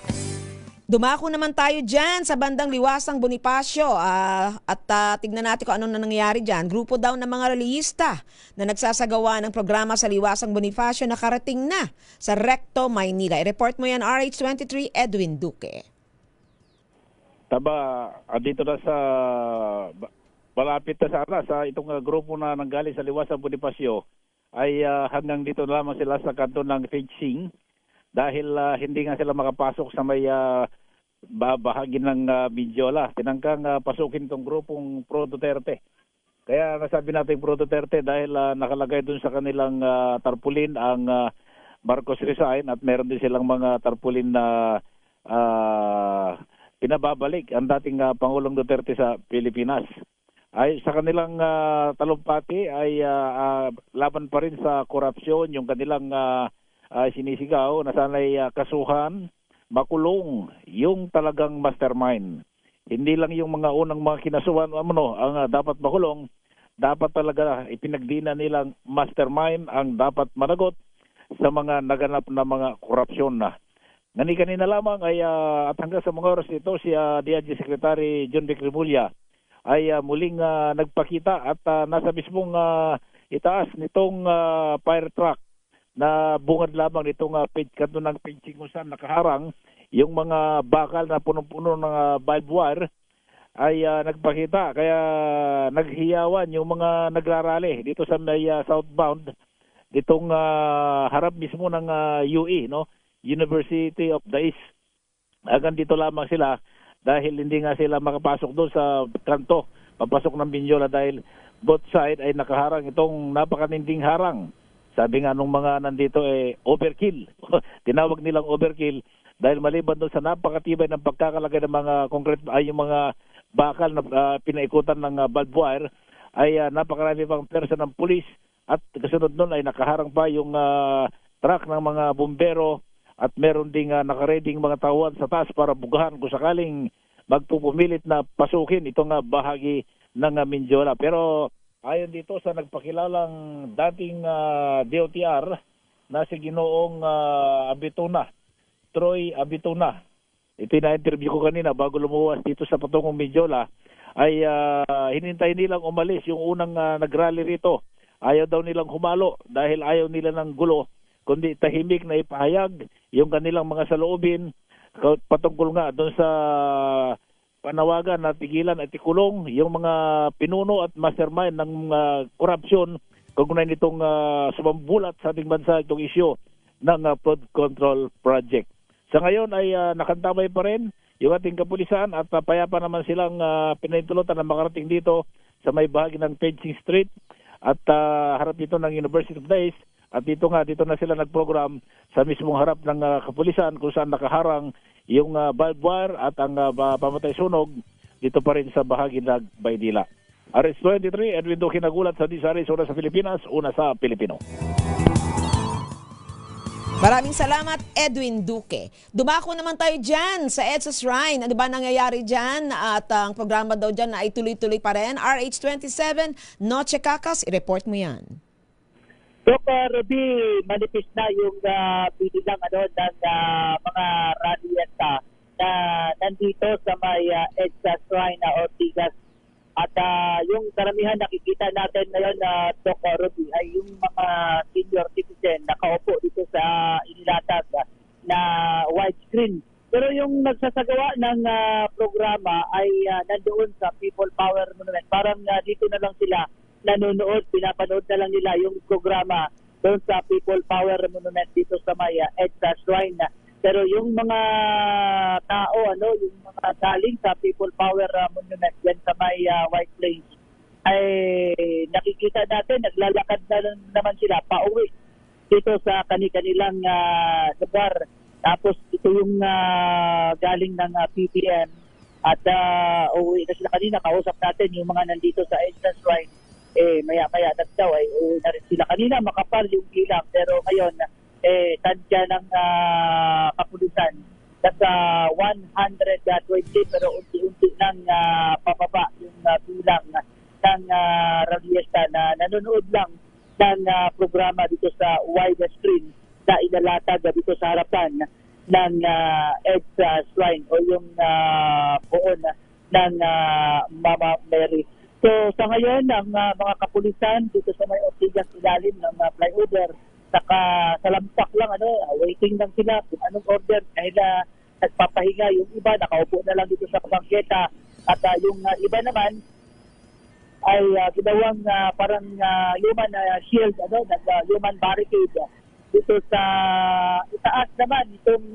Dumako naman tayo dyan sa bandang Liwasang Bonifacio at tignan natin kung ano na nangyayari dyan. Grupo daw ng mga relihista na nagsasagawa ng programa sa Liwasang Bonifacio nakarating na sa Recto, Maynila. I-report mo yan, RH23 Edwin Duque. Dito na sa malapit na sana sa itong grupo na nanggaling sa Liwasang Bonifacio ay hanggang dito na lamang sila sa kanto ng fencing. Dahil hindi nga sila makapasok sa may bahagi ng Mindiola. Tinangkang pasukin itong grupong Pro Duterte. Kaya nasabi natin Pro Duterte dahil nakalagay dun sa kanilang tarpaulin ang Marcos Resign at meron din silang mga tarpaulin na pinababalik ang dating Pangulong Duterte sa Pilipinas. Ay sa kanilang talumpati ay laban pa rin sa korupsyon yung kanilang sinisigaw na sana'y kasuhan, makulong yung talagang mastermind. Hindi lang yung mga unang mga kinasuhan ang dapat makulong, dapat talaga ipinagdina nilang mastermind ang dapat managot sa mga naganap na mga korupsyon na. Kanina lamang ay at hanggang sa mga oras ito si DIG Secretary John Vic Remulla ay muling nagpakita at nasa mismong itaas nitong fire truck na bungad lamang nitong kanto ng fencing kung saan nakaharang yung mga bakal na punong-puno ng barbed wire ay nagpakita. Kaya naghiyawan yung mga nagrarally dito sa may southbound ditong harap mismo ng UE, no? University of the East. Hanggang dito lamang sila dahil hindi nga sila makapasok doon sa kanto, papasok ng Mindiola dahil both side ay nakaharang itong napakaninding harang. Sabi nga nung mga nandito overkill. Tinawag nilang overkill dahil maliban doon sa napakatibay ng pagkakalagay ng mga concrete ay yung mga bakal na pinaikutan ng barbed wire ay napakarami pang persa ng pulis at kasunod nun ay nakaharang pa yung truck ng mga bumbero at meron ding nakareding mga tauhan sa taas para bugahan kung sakaling magpupumilit na pasukin itong bahagi ng Mindiola. Pero ayon dito sa nagpakilalang dating DOTR na si Ginoong Abituna, Troy Abituna, ito na-interview ko kanina bago lumuwas dito sa Patungong Mindiola, ay hinintay nilang umalis yung unang nagrally rito. Ayaw daw nilang humalo dahil ayaw nila ng gulo, kundi tahimik na ipahayag yung kanilang mga saloobin patungkol nga doon sa panawagan na tigilan at ikulong yung mga pinuno at mastermind ng korupsyon kaugnay nitong sumambulat sa ating bansa itong isyu ng flood control project. Sa ngayon ay nakantamay pa rin yung ating kapulisan at payapa naman silang pinahintulutan na makarating dito sa may bahagi ng Fencing Street at harap dito ng University of Days. At dito na sila nagprogram sa mismong harap ng kapulisan kung saan nakaharang yung barbed wire at ang pamatay sunog dito pa rin sa bahagi ng Baydila. RH23, Edwin Duque nagulat sa Disaris, una sa Pilipinas, una sa Pilipino. Maraming salamat, Edwin Duque. Dumako naman tayo dyan sa EDSA Shrine. Ano ba nangyayari dyan? At ang programa daw dyan ay tuloy-tuloy pa rin. RH27, Noche Cacas, i-report mo yan. Dr. Ruby, manipis na yung bilang ng mga rallyeta na nandito sa may EDSA Shrine na Ortigas. At yung karamihan nakikita natin ngayon na Dr. Ruby ay yung mga senior citizen na kaupo dito sa inilatag na widescreen. Pero yung nagsasagawa ng programa ay nandoon sa People Power Monument. Parang dito na lang sila nanonood, pinapanood na lang nila yung programa doon sa People Power Monument dito sa may EDSA Shrine. Pero yung mga tao, yung mga galing sa People Power Monument yan sa may White Plains, ay nakikita natin, naglalakad na naman sila pauwi dito sa kanilang lugar. Tapos ito yung galing ng PPM at uwi na sila kanina. Kausap natin yung mga nandito sa EDSA Shrine. Maya-maya daw ay uwi na rin sila kanina, makapal yung bilang. Pero ngayon, tansya ng kapulisan nasa 120 pero unti-unti nang pababa yung bilang ng rallyesta na nanonood lang ng programa dito sa wide screen na inalatag dito sa harapan ng EDSA Shrine o yung poon ng Mama Mary. So sa ngayon, ang mga kapulisan dito sa may Ortigas ilalim ng flyover, saka sa lampak lang, waiting lang sila kung anong order dahil nagpapahinga. Yung iba, nakaupo na lang dito sa bangketa at yung iba naman ay ginawang parang human shield, human barricade dito sa itaas naman itong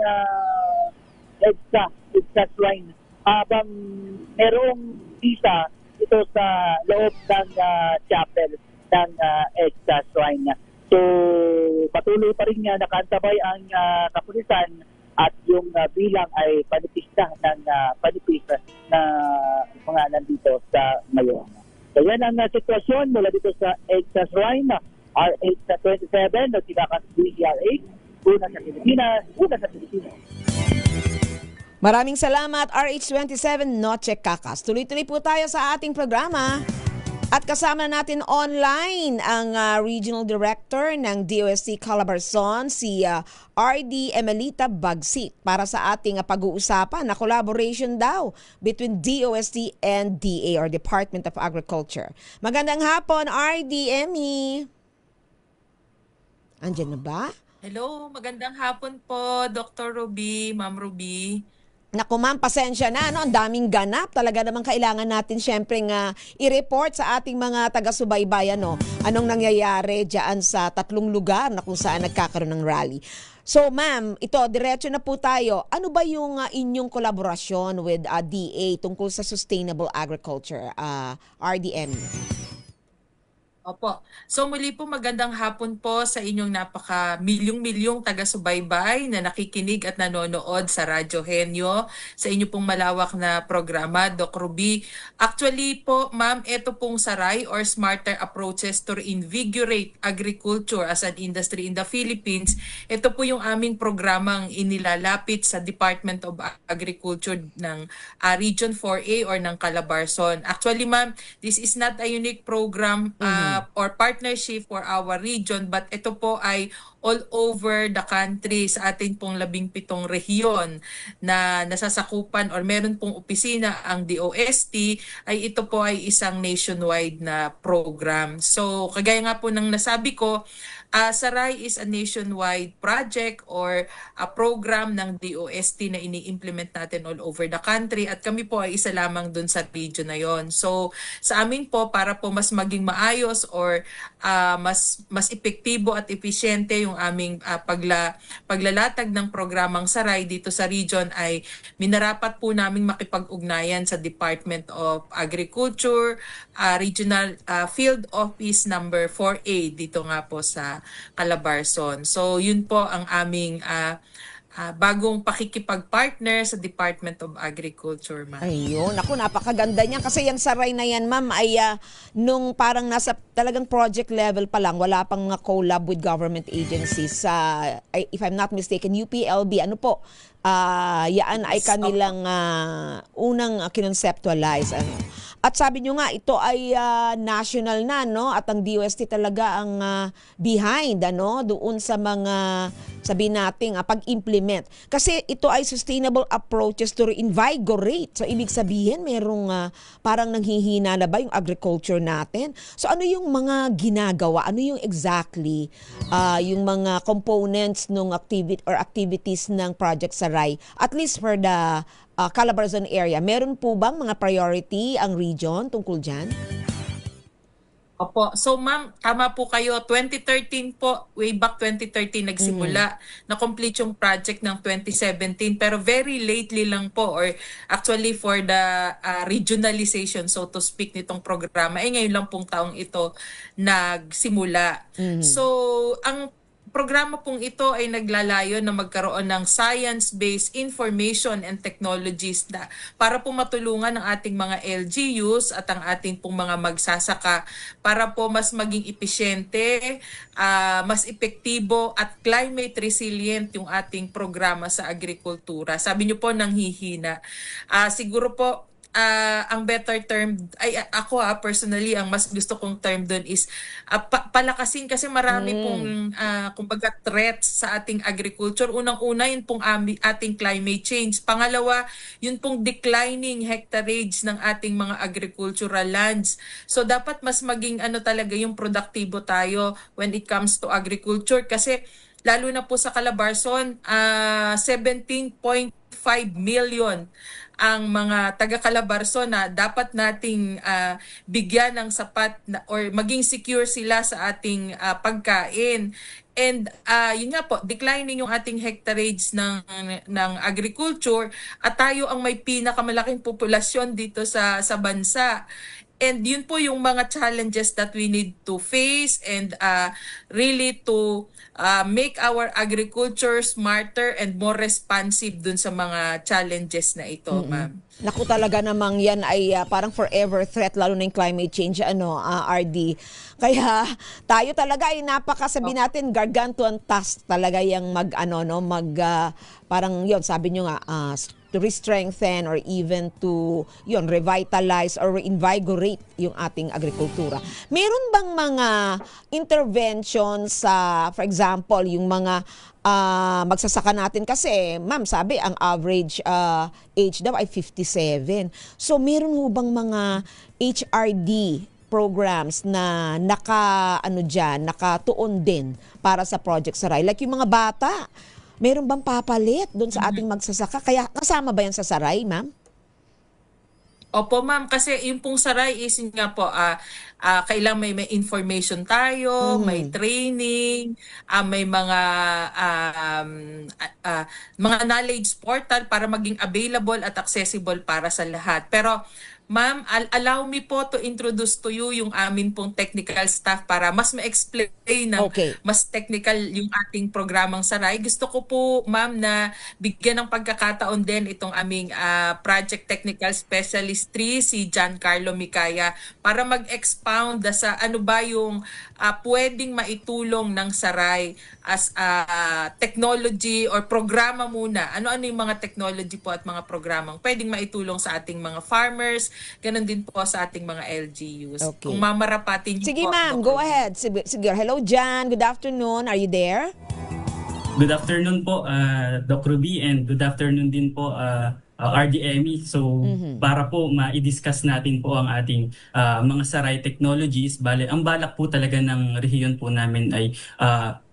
EDSA Shrine habang merong visa ito sa loob ng chapel ng EDSA Shrine. So patuloy pa rin nakaantabay ang kapulisan at yung bilang ay panipis na mga nandito sa ngayon. So yan ang sitwasyon mula dito sa EDSA Shrine, RH27, nagsilakas DZRH, una sa Pilipinas, Maraming salamat, RH27, Noche Cacas. Tuloy-tuloy po tayo sa ating programa. At kasama natin online ang Regional Director ng DOST Calabarzon, si RD Emelita Bagsit, para sa ating pag-uusapan na collaboration daw between DOST and DA or Department of Agriculture. Magandang hapon, RD Emmy. Andiyan na ba? Hello, magandang hapon po, Dr. Ruby, Ma'am Ruby. Naku ma'am, pasensya na. Ang daming ganap. Talaga namang kailangan natin syempre nga i-report sa ating mga taga-subaybay anong nangyayari dyan sa 3 lugar na kung saan nagkakaroon ng rally. So ma'am, ito, diretso na po tayo. Ano ba yung inyong kolaborasyon with DA tungkol sa sustainable agriculture, RDM? Opo. So muli po magandang hapon po sa inyong napaka-milyong-milyong taga-subaybay na nakikinig at nanonood sa Radyo Henyo sa inyo pong malawak na programa, Doc Ruby. Actually po, ma'am, ito pong SARAI or Smarter Approaches to Reinvigorate Agriculture as an Industry in the Philippines. Ito po yung aming programang inilalapit sa Department of Agriculture ng Region 4A or ng Calabarzon. Actually, ma'am, this is not a unique program or partnership for our region, but ito po ay all over the country sa ating pong 17 rehiyon na nasasakupan or meron pong opisina ang DOST, ay ito po ay isang nationwide na program. So kagaya nga po ng nasabi ko, Saray is a nationwide project or a program ng DOST na ini-implement natin all over the country at kami po ay isa lamang dun sa region na yon. So sa amin po, para po mas maging maayos or mas epektibo at episyente yung aming paglalatag ng programang Saray dito sa region, ay minarapat po naming makipag-ugnayan sa Department of Agriculture, Regional Field Office number 4A dito nga po sa Calabarzon. So yun po ang aming bagong pakikipag-partner sa Department of Agriculture, ma'am. Ayun, ako napakaganda niyan kasi yung Saray na yan, ma'am, ay nung parang nasa talagang project level pa lang, wala pang collab with government agencies. If I'm not mistaken, UPLB, ano po, yan ay kanilang unang kinonceptualize. At sabi nyo nga, ito ay national na, no? At ang DOST talaga ang behind, doon sa mga, sabihin natin, pag-implement. Kasi ito ay sustainable approaches to reinvigorate. So, ibig sabihin, merong parang nanghihina na ba yung agriculture natin? So, ano yung mga ginagawa? Ano yung exactly yung mga components ng activities ng Project Saray? At least for the Calabarzon area, meron po bang mga priority ang region tungkol dyan? Opo. So ma'am, tama po kayo. 2013 po, way back 2013 nagsimula. Na-complete yung project ng 2017 pero very lately lang po, or actually for the regionalization, so to speak, nitong programa, ngayon lang pong taong ito nagsimula. So ang programa pong ito ay naglalayo na magkaroon ng science-based information and technologies na para po matulungan ang ating mga LGUs at ang ating pong mga magsasaka para po mas maging epesyente, mas epektibo at climate resilient yung ating programa sa agrikultura. Sabi niyo po nanghihina. Siguro po ang better term, ay ako personally, ang mas gusto kong term doon is palakasin kasi marami pong kumbaga threats sa ating agriculture. Unang-una, yun pong ating climate change. Pangalawa, yun pong declining hectarage ng ating mga agricultural lands. So dapat mas maging talaga yung produktibo tayo when it comes to agriculture kasi lalo na po sa Calabarzon, 17.5 million ang mga taga-Calabarzon na dapat nating bigyan ng sapat na, or maging secure sila sa ating pagkain. And yun nga po, declining yung ating hectarage ng agriculture at tayo ang may pinakamalaking populasyon dito sa bansa. And yun po yung mga challenges that we need to face and really to make our agriculture smarter and more responsive dun sa mga challenges na ito, ma'am. Naku, talaga namang yan ay parang forever threat, lalo na yung climate change, RD. Kaya tayo talaga ay napakasabi natin, gargantuan task talaga yung parang yon, sabi nyo nga, to re-strengthen or even to revitalize or reinvigorate yung ating agrikultura. Meron bang mga interventions sa, for example, yung mga magsasaka natin kasi, ma'am, sabi ang average age daw ay 57. So meron ho bang mga HRD programs na nakatuon din para sa Project Saray? Like yung mga bata, meron bang papalit doon sa ating magsasaka? Kaya kasama ba yan sa Saray, ma'am? Opo, ma'am. Kasi yung pong Saray is nga po, kailang may information tayo, may training, may mga knowledge portal para maging available at accessible para sa lahat. Pero ma'am, allow me po to introduce to you yung amin pong technical staff para mas ma-explain ng mas technical yung ating programang Saray. Gusto ko po, ma'am, na bigyan ng pagkakataon din itong aming Project Technical Specialist 3, si Giancarlo Micaya, para mag-expound sa ano ba yung pwedeng maitulong ng Saray as technology or programa muna. Ano-ano yung mga technology po at mga programang pwedeng maitulong sa ating mga farmers, ganun din po sa ating mga LGUs. Okay. Kung mamarapatin niyo Sige, po. ma'am, go ahead. Sige. Hello, Jan. Good afternoon. Are you there? Good afternoon po, Doc Ruby, and good afternoon din po, RDME. So, para po ma-discuss natin po ang ating mga Saray technologies, bale, ang balak po talaga ng rehiyon po namin ay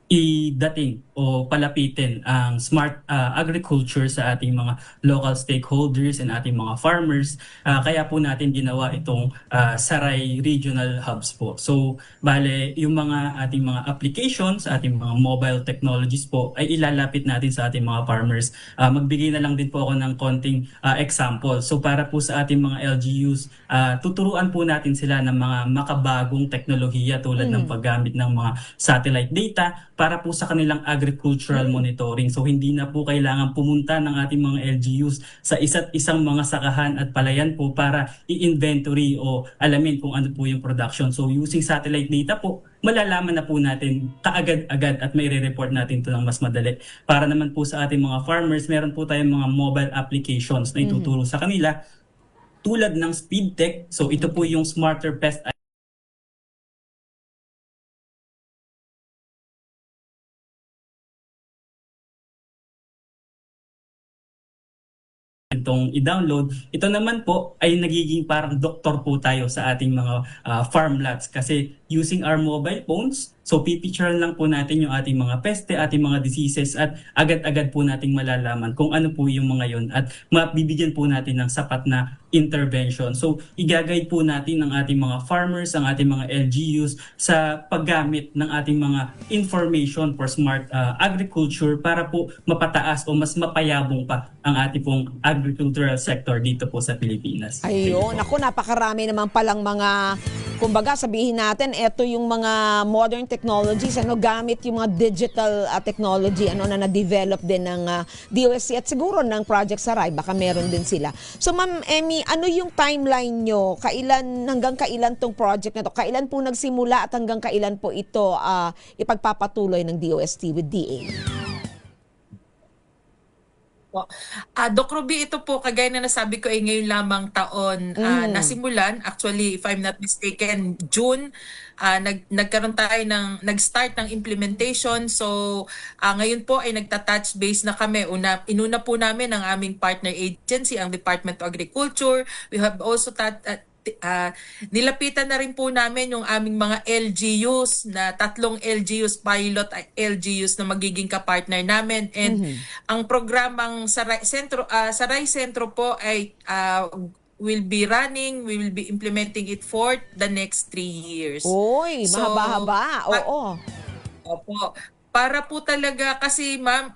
idating o palapitin ang smart agriculture sa ating mga local stakeholders and ating mga farmers. Kaya po natin ginawa itong Saray Regional Hubs po. So, bale, yung mga ating mga applications, ating mga mobile technologies po ay ilalapit natin sa ating mga farmers. Magbigay na lang din po ako ng konting example. So, para po sa ating mga LGUs, tuturuan po natin sila ng mga makabagong teknolohiya tulad ng paggamit ng mga satellite data para po sa kanilang agricultural monitoring. So hindi na po kailangan pumunta ng ating mga LGUs sa isa't isang mga sakahan at palayan po para i-inventory o alamin kung ano po yung production. So using satellite data po, malalaman na po natin kaagad-agad at may re-report natin ito ng mas madali. Para naman po sa ating mga farmers, meron po tayong mga mobile applications na ituturo sa kanila tulad ng SpeedTech. So ito po yung Smarter Pest itong i-download. Ito naman po ay nagiging parang doktor po tayo sa ating mga farm lots kasi using our mobile phones, so pipicturean lang po natin yung ating mga peste, ating mga diseases at agad-agad po nating malalaman kung ano po yung mga yun at mabibigyan po natin ng sapat na intervention. So i-guide po natin ng ating mga farmers, ang ating mga LGUs sa paggamit ng ating mga information for smart agriculture para po mapataas o mas mapayabong pa ang ating pong agricultural sector dito po sa Pilipinas. Ayun, ako napakarami naman palang mga, kumbaga sabihin natin, eto yung mga modern technologies, gamit yung mga digital technology na na-develop din ng DOST at siguro ng Project Saray, baka meron din sila. So Ma'am Emmy, ano yung timeline nyo? Hanggang kailan tong project na to? Kailan po nagsimula at hanggang kailan po ito ipagpapatuloy ng DOST with DA? Doc Ruby, ito po, kagaya na nasabi ko ay ngayon lamang taon nasimulan. Actually, if I'm not mistaken, June, nag-start ng implementation. So, ngayon po ay nagta-touch base na kami. Inuna po namin ang aming partner agency, ang Department of Agriculture. We have also nilapitan na rin po namin yung aming mga LGUs na 3 LGUs, pilot LGUs na magiging kapartner namin. And ang programang Saray Sentro po ay we will be implementing it for the next 3 years. Oy, mahaba-haba. Oo. Opo. Para po talaga, kasi ma'am,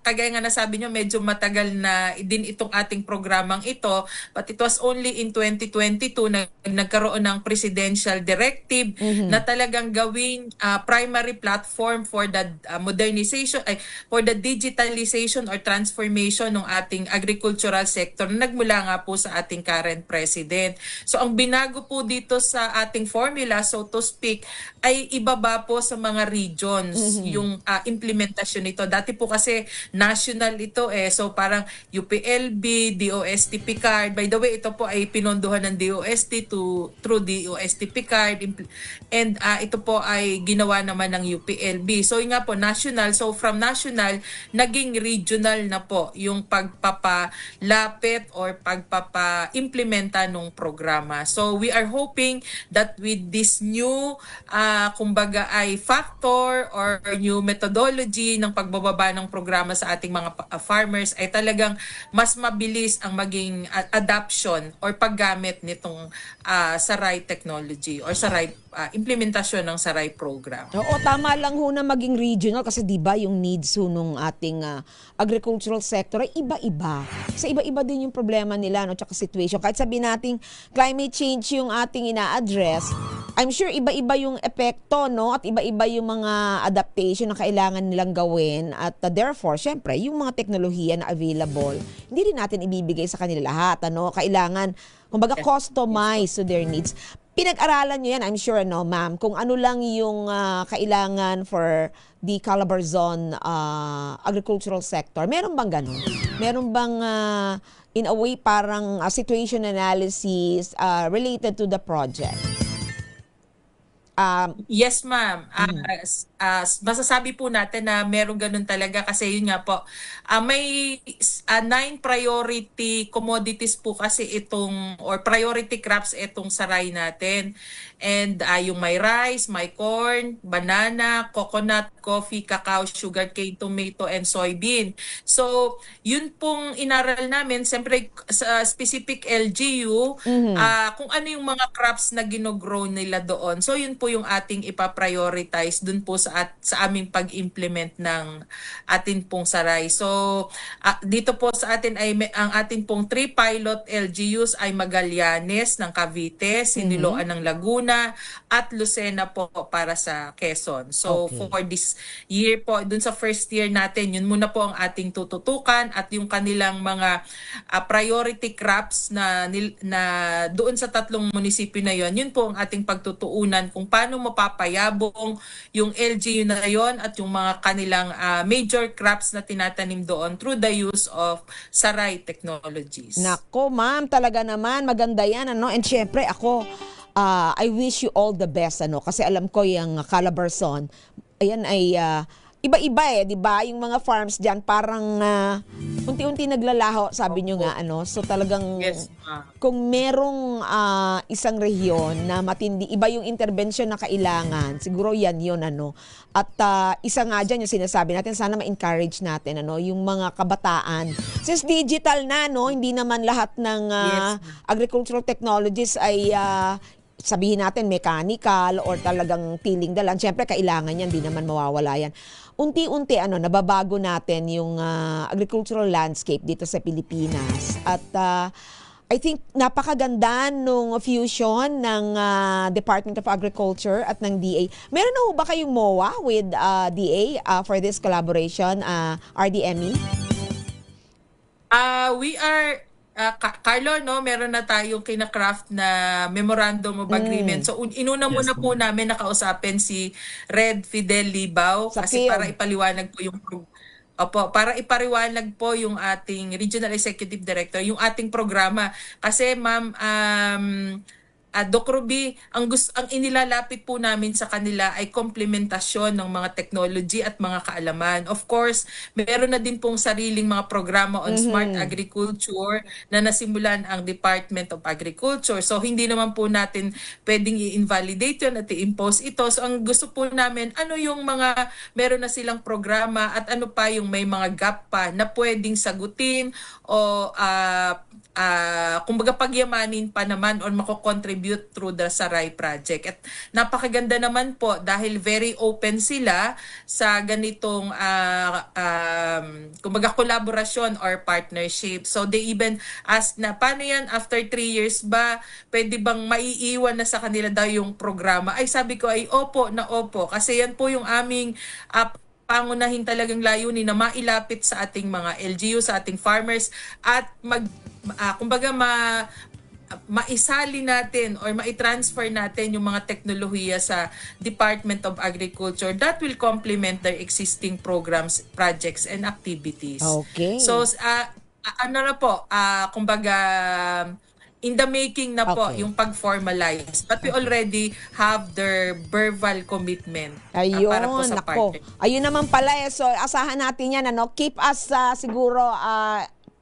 kagaya nga nasabi nyo, medyo matagal na din itong ating programang ito. But it was only in 2022 na nagkaroon ng presidential directive na talagang gawing primary platform for the modernization, for the digitalization or transformation ng ating agricultural sector na nagmula nga po sa ating current president. So ang binago po dito sa ating formula, so to speak, ay ibaba po sa mga regions yung implementasyon nito. Dati po kasi national ito so parang UPLB, DOST PCARD. By the way, ito po ay pinondohan ng DOST through DOST PCARD, and ito po ay ginawa naman ng UPLB. So yun nga po, national. So from national, naging regional na po yung pagpapalapit or pagpapa-implementa ng programa. So we are hoping that with this new kumbaga ay factor or new methodology ng pagbababa ng programa sa ating mga farmers ay talagang mas mabilis ang maging adoption or paggamit nitong Saray technology or Saray implementasyon ng Saray program. Oo, tama lang ho na maging regional kasi 'di ba yung needs ho nung ating agricultural sector ay iba-iba. Kasi iba-iba din yung problema nila tsaka situation. Kahit sabihin nating climate change yung ating ina-address, I'm sure iba-iba yung epekto at iba-iba yung mga adaptation na kailangan nilang gawin at therefore, syempre, yung mga teknolohiya na available, hindi rin natin ibibigay sa kanila lahat. Kailangan, kumbaga, customize to their needs. Pinag-aralan nyo yan, I'm sure, ma'am, kung ano lang yung kailangan for the Calabarzon agricultural sector. Meron bang ganun? Meron bang, in a way, parang situation analysis related to the project? Yes, ma'am. masasabi po natin na meron ganun talaga kasi yun nga po, may 9 priority commodities po kasi itong, or priority crops itong saray natin. And yung may rice, may corn, banana, coconut, coffee, cacao, sugarcane, tomato, and soybean. So, yun pong inaral namin, siyempre sa specific LGU, kung ano yung mga crops na ginogrow nila doon. So, yun po yung ating ipaprioritize dun po sa aming pag-implement ng atin pong saray. So, dito po sa atin ay ang atin pong 3 pilot LGUs ay Magallanes ng Cavite, Siniloan ng Laguna, at Lucena po para sa Quezon. So for this year po, dun sa first year natin, yun muna po ang ating tututukan at yung kanilang mga priority crops na doon sa 3 munisipyo na yun po ang ating pagtutuunan kung paano mapapayabong yung LGU na yun at yung mga kanilang major crops na tinatanim doon through the use of saray technologies. Nako, ma'am, talaga naman maganda yan, ano? And syempre ako, I wish you all the best, ano, kasi alam ko yung Calabarzon, ayan ay iba-iba 'di ba? Yung mga farms diyan parang unti-unti naglalaho, sabi nyo nga, ano. So talagang kung merong isang rehiyon na matindi, iba yung intervention na kailangan, siguro yan yun, ano. At isa nga dyan yung sinasabi natin, sana ma-encourage natin, ano, yung mga kabataan. Since digital na, no, hindi naman lahat ng agricultural technologies ay sabihin natin mechanical or talagang tiling dalan. Siyempre kailangan yan, di naman mawawala yan. Unti-unti nababago natin yung agricultural landscape dito sa Pilipinas. At I think napakaganda nung fusion ng Department of Agriculture at ng DA. Meron na ho ba kayong MOA with DA for this collaboration, RDME? We are Carlo, no, meron na tayong kina-craft na memorandum of agreement. So inuna muna po namin nakausapin si Red Fidel Libao kasi para ipaliwanag po yung para ipariwanag po yung ating Regional Executive Director yung ating programa. Kasi ma'am, Doc Ruby, ang inilalapit po namin sa kanila ay komplementasyon ng mga technology at mga kaalaman. Of course, meron na din pong sariling mga programa on smart agriculture na nasimulan ang Department of Agriculture. So, hindi naman po natin pwedeng i-invalidate yun at i-impose ito. So, ang gusto po namin, ano yung mga meron na silang programa at ano pa yung may mga gap pa na pwedeng sagutin o kumbaga pagyamanin pa naman or mako-contribute through the Saray Project. At napakaganda naman po dahil very open sila sa ganitong kumbaga collaboration or partnership. So they even ask na paano yan after 3 years ba pwede bang maiiwan na sa kanila daw yung programa? Ay sabi ko ay opo na opo kasi yan po yung aming pangunahin talagang layunin na mailapit sa ating mga LGU, sa ating farmers at kumbaga maisali natin or maitransfer natin yung mga teknolohiya sa Department of Agriculture that will complement their existing programs, projects, and activities. Okay. So, ano na po, kumbaga in the making na po yung pag-formalize. But we already have their verbal commitment para po sa partner. Ayun naman pala So, asahan natin yan, ano. Keep us siguro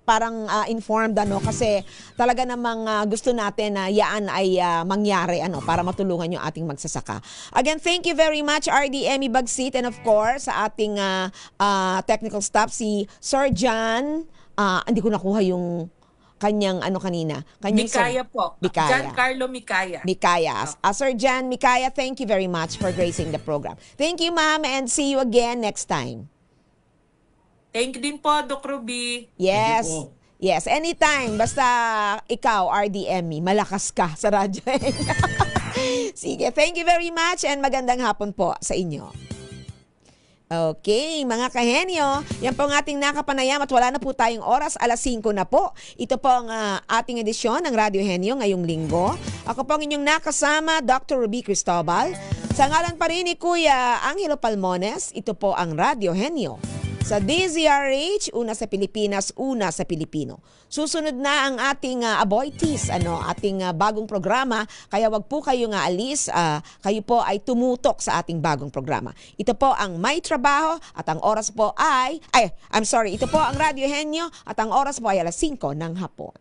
parang informed, ano, kasi talaga namang gusto natin na yaan ay mangyari, ano, para matulungan yung ating magsasaka. Again, thank you very much, RDME Bagsit, and of course, sa ating technical staff, si Sir John, hindi ko nakuha yung kanyang kanina. Mikaya po. Mikaya. Giancarlo Mikaya. Mikaya. Sir John Mikaya, thank you very much for gracing the program. Thank you, ma'am, and see you again next time. Thank you din po, Doc Ruby. Yes. Yes, anytime. Basta ikaw, RDME, malakas ka sa radyo. Sige, thank you very much and magandang hapon po sa inyo. Okay, mga kahenyo, yan po ang ating nakapanayam at wala na po tayong oras, 5:00 na po. Ito po ang ating edisyon ng Radio Henyo ngayong linggo. Ako po ang inyong nakasama, Dr. Ruby Cristobal. Sa ngalan pa rin ni Kuya Angelo Palmones, ito po ang Radio Henyo. Sa DZRH, una sa Pilipinas, una sa Pilipino. Susunod na ang ating Aboitiz, ating bagong programa. Kaya wag po kayo alis, kayo po ay tumutok sa ating bagong programa. Ito po ang May Trabaho at ang oras po ito po ang Radyo Henyo at ang oras po ay alas 5 ng hapon.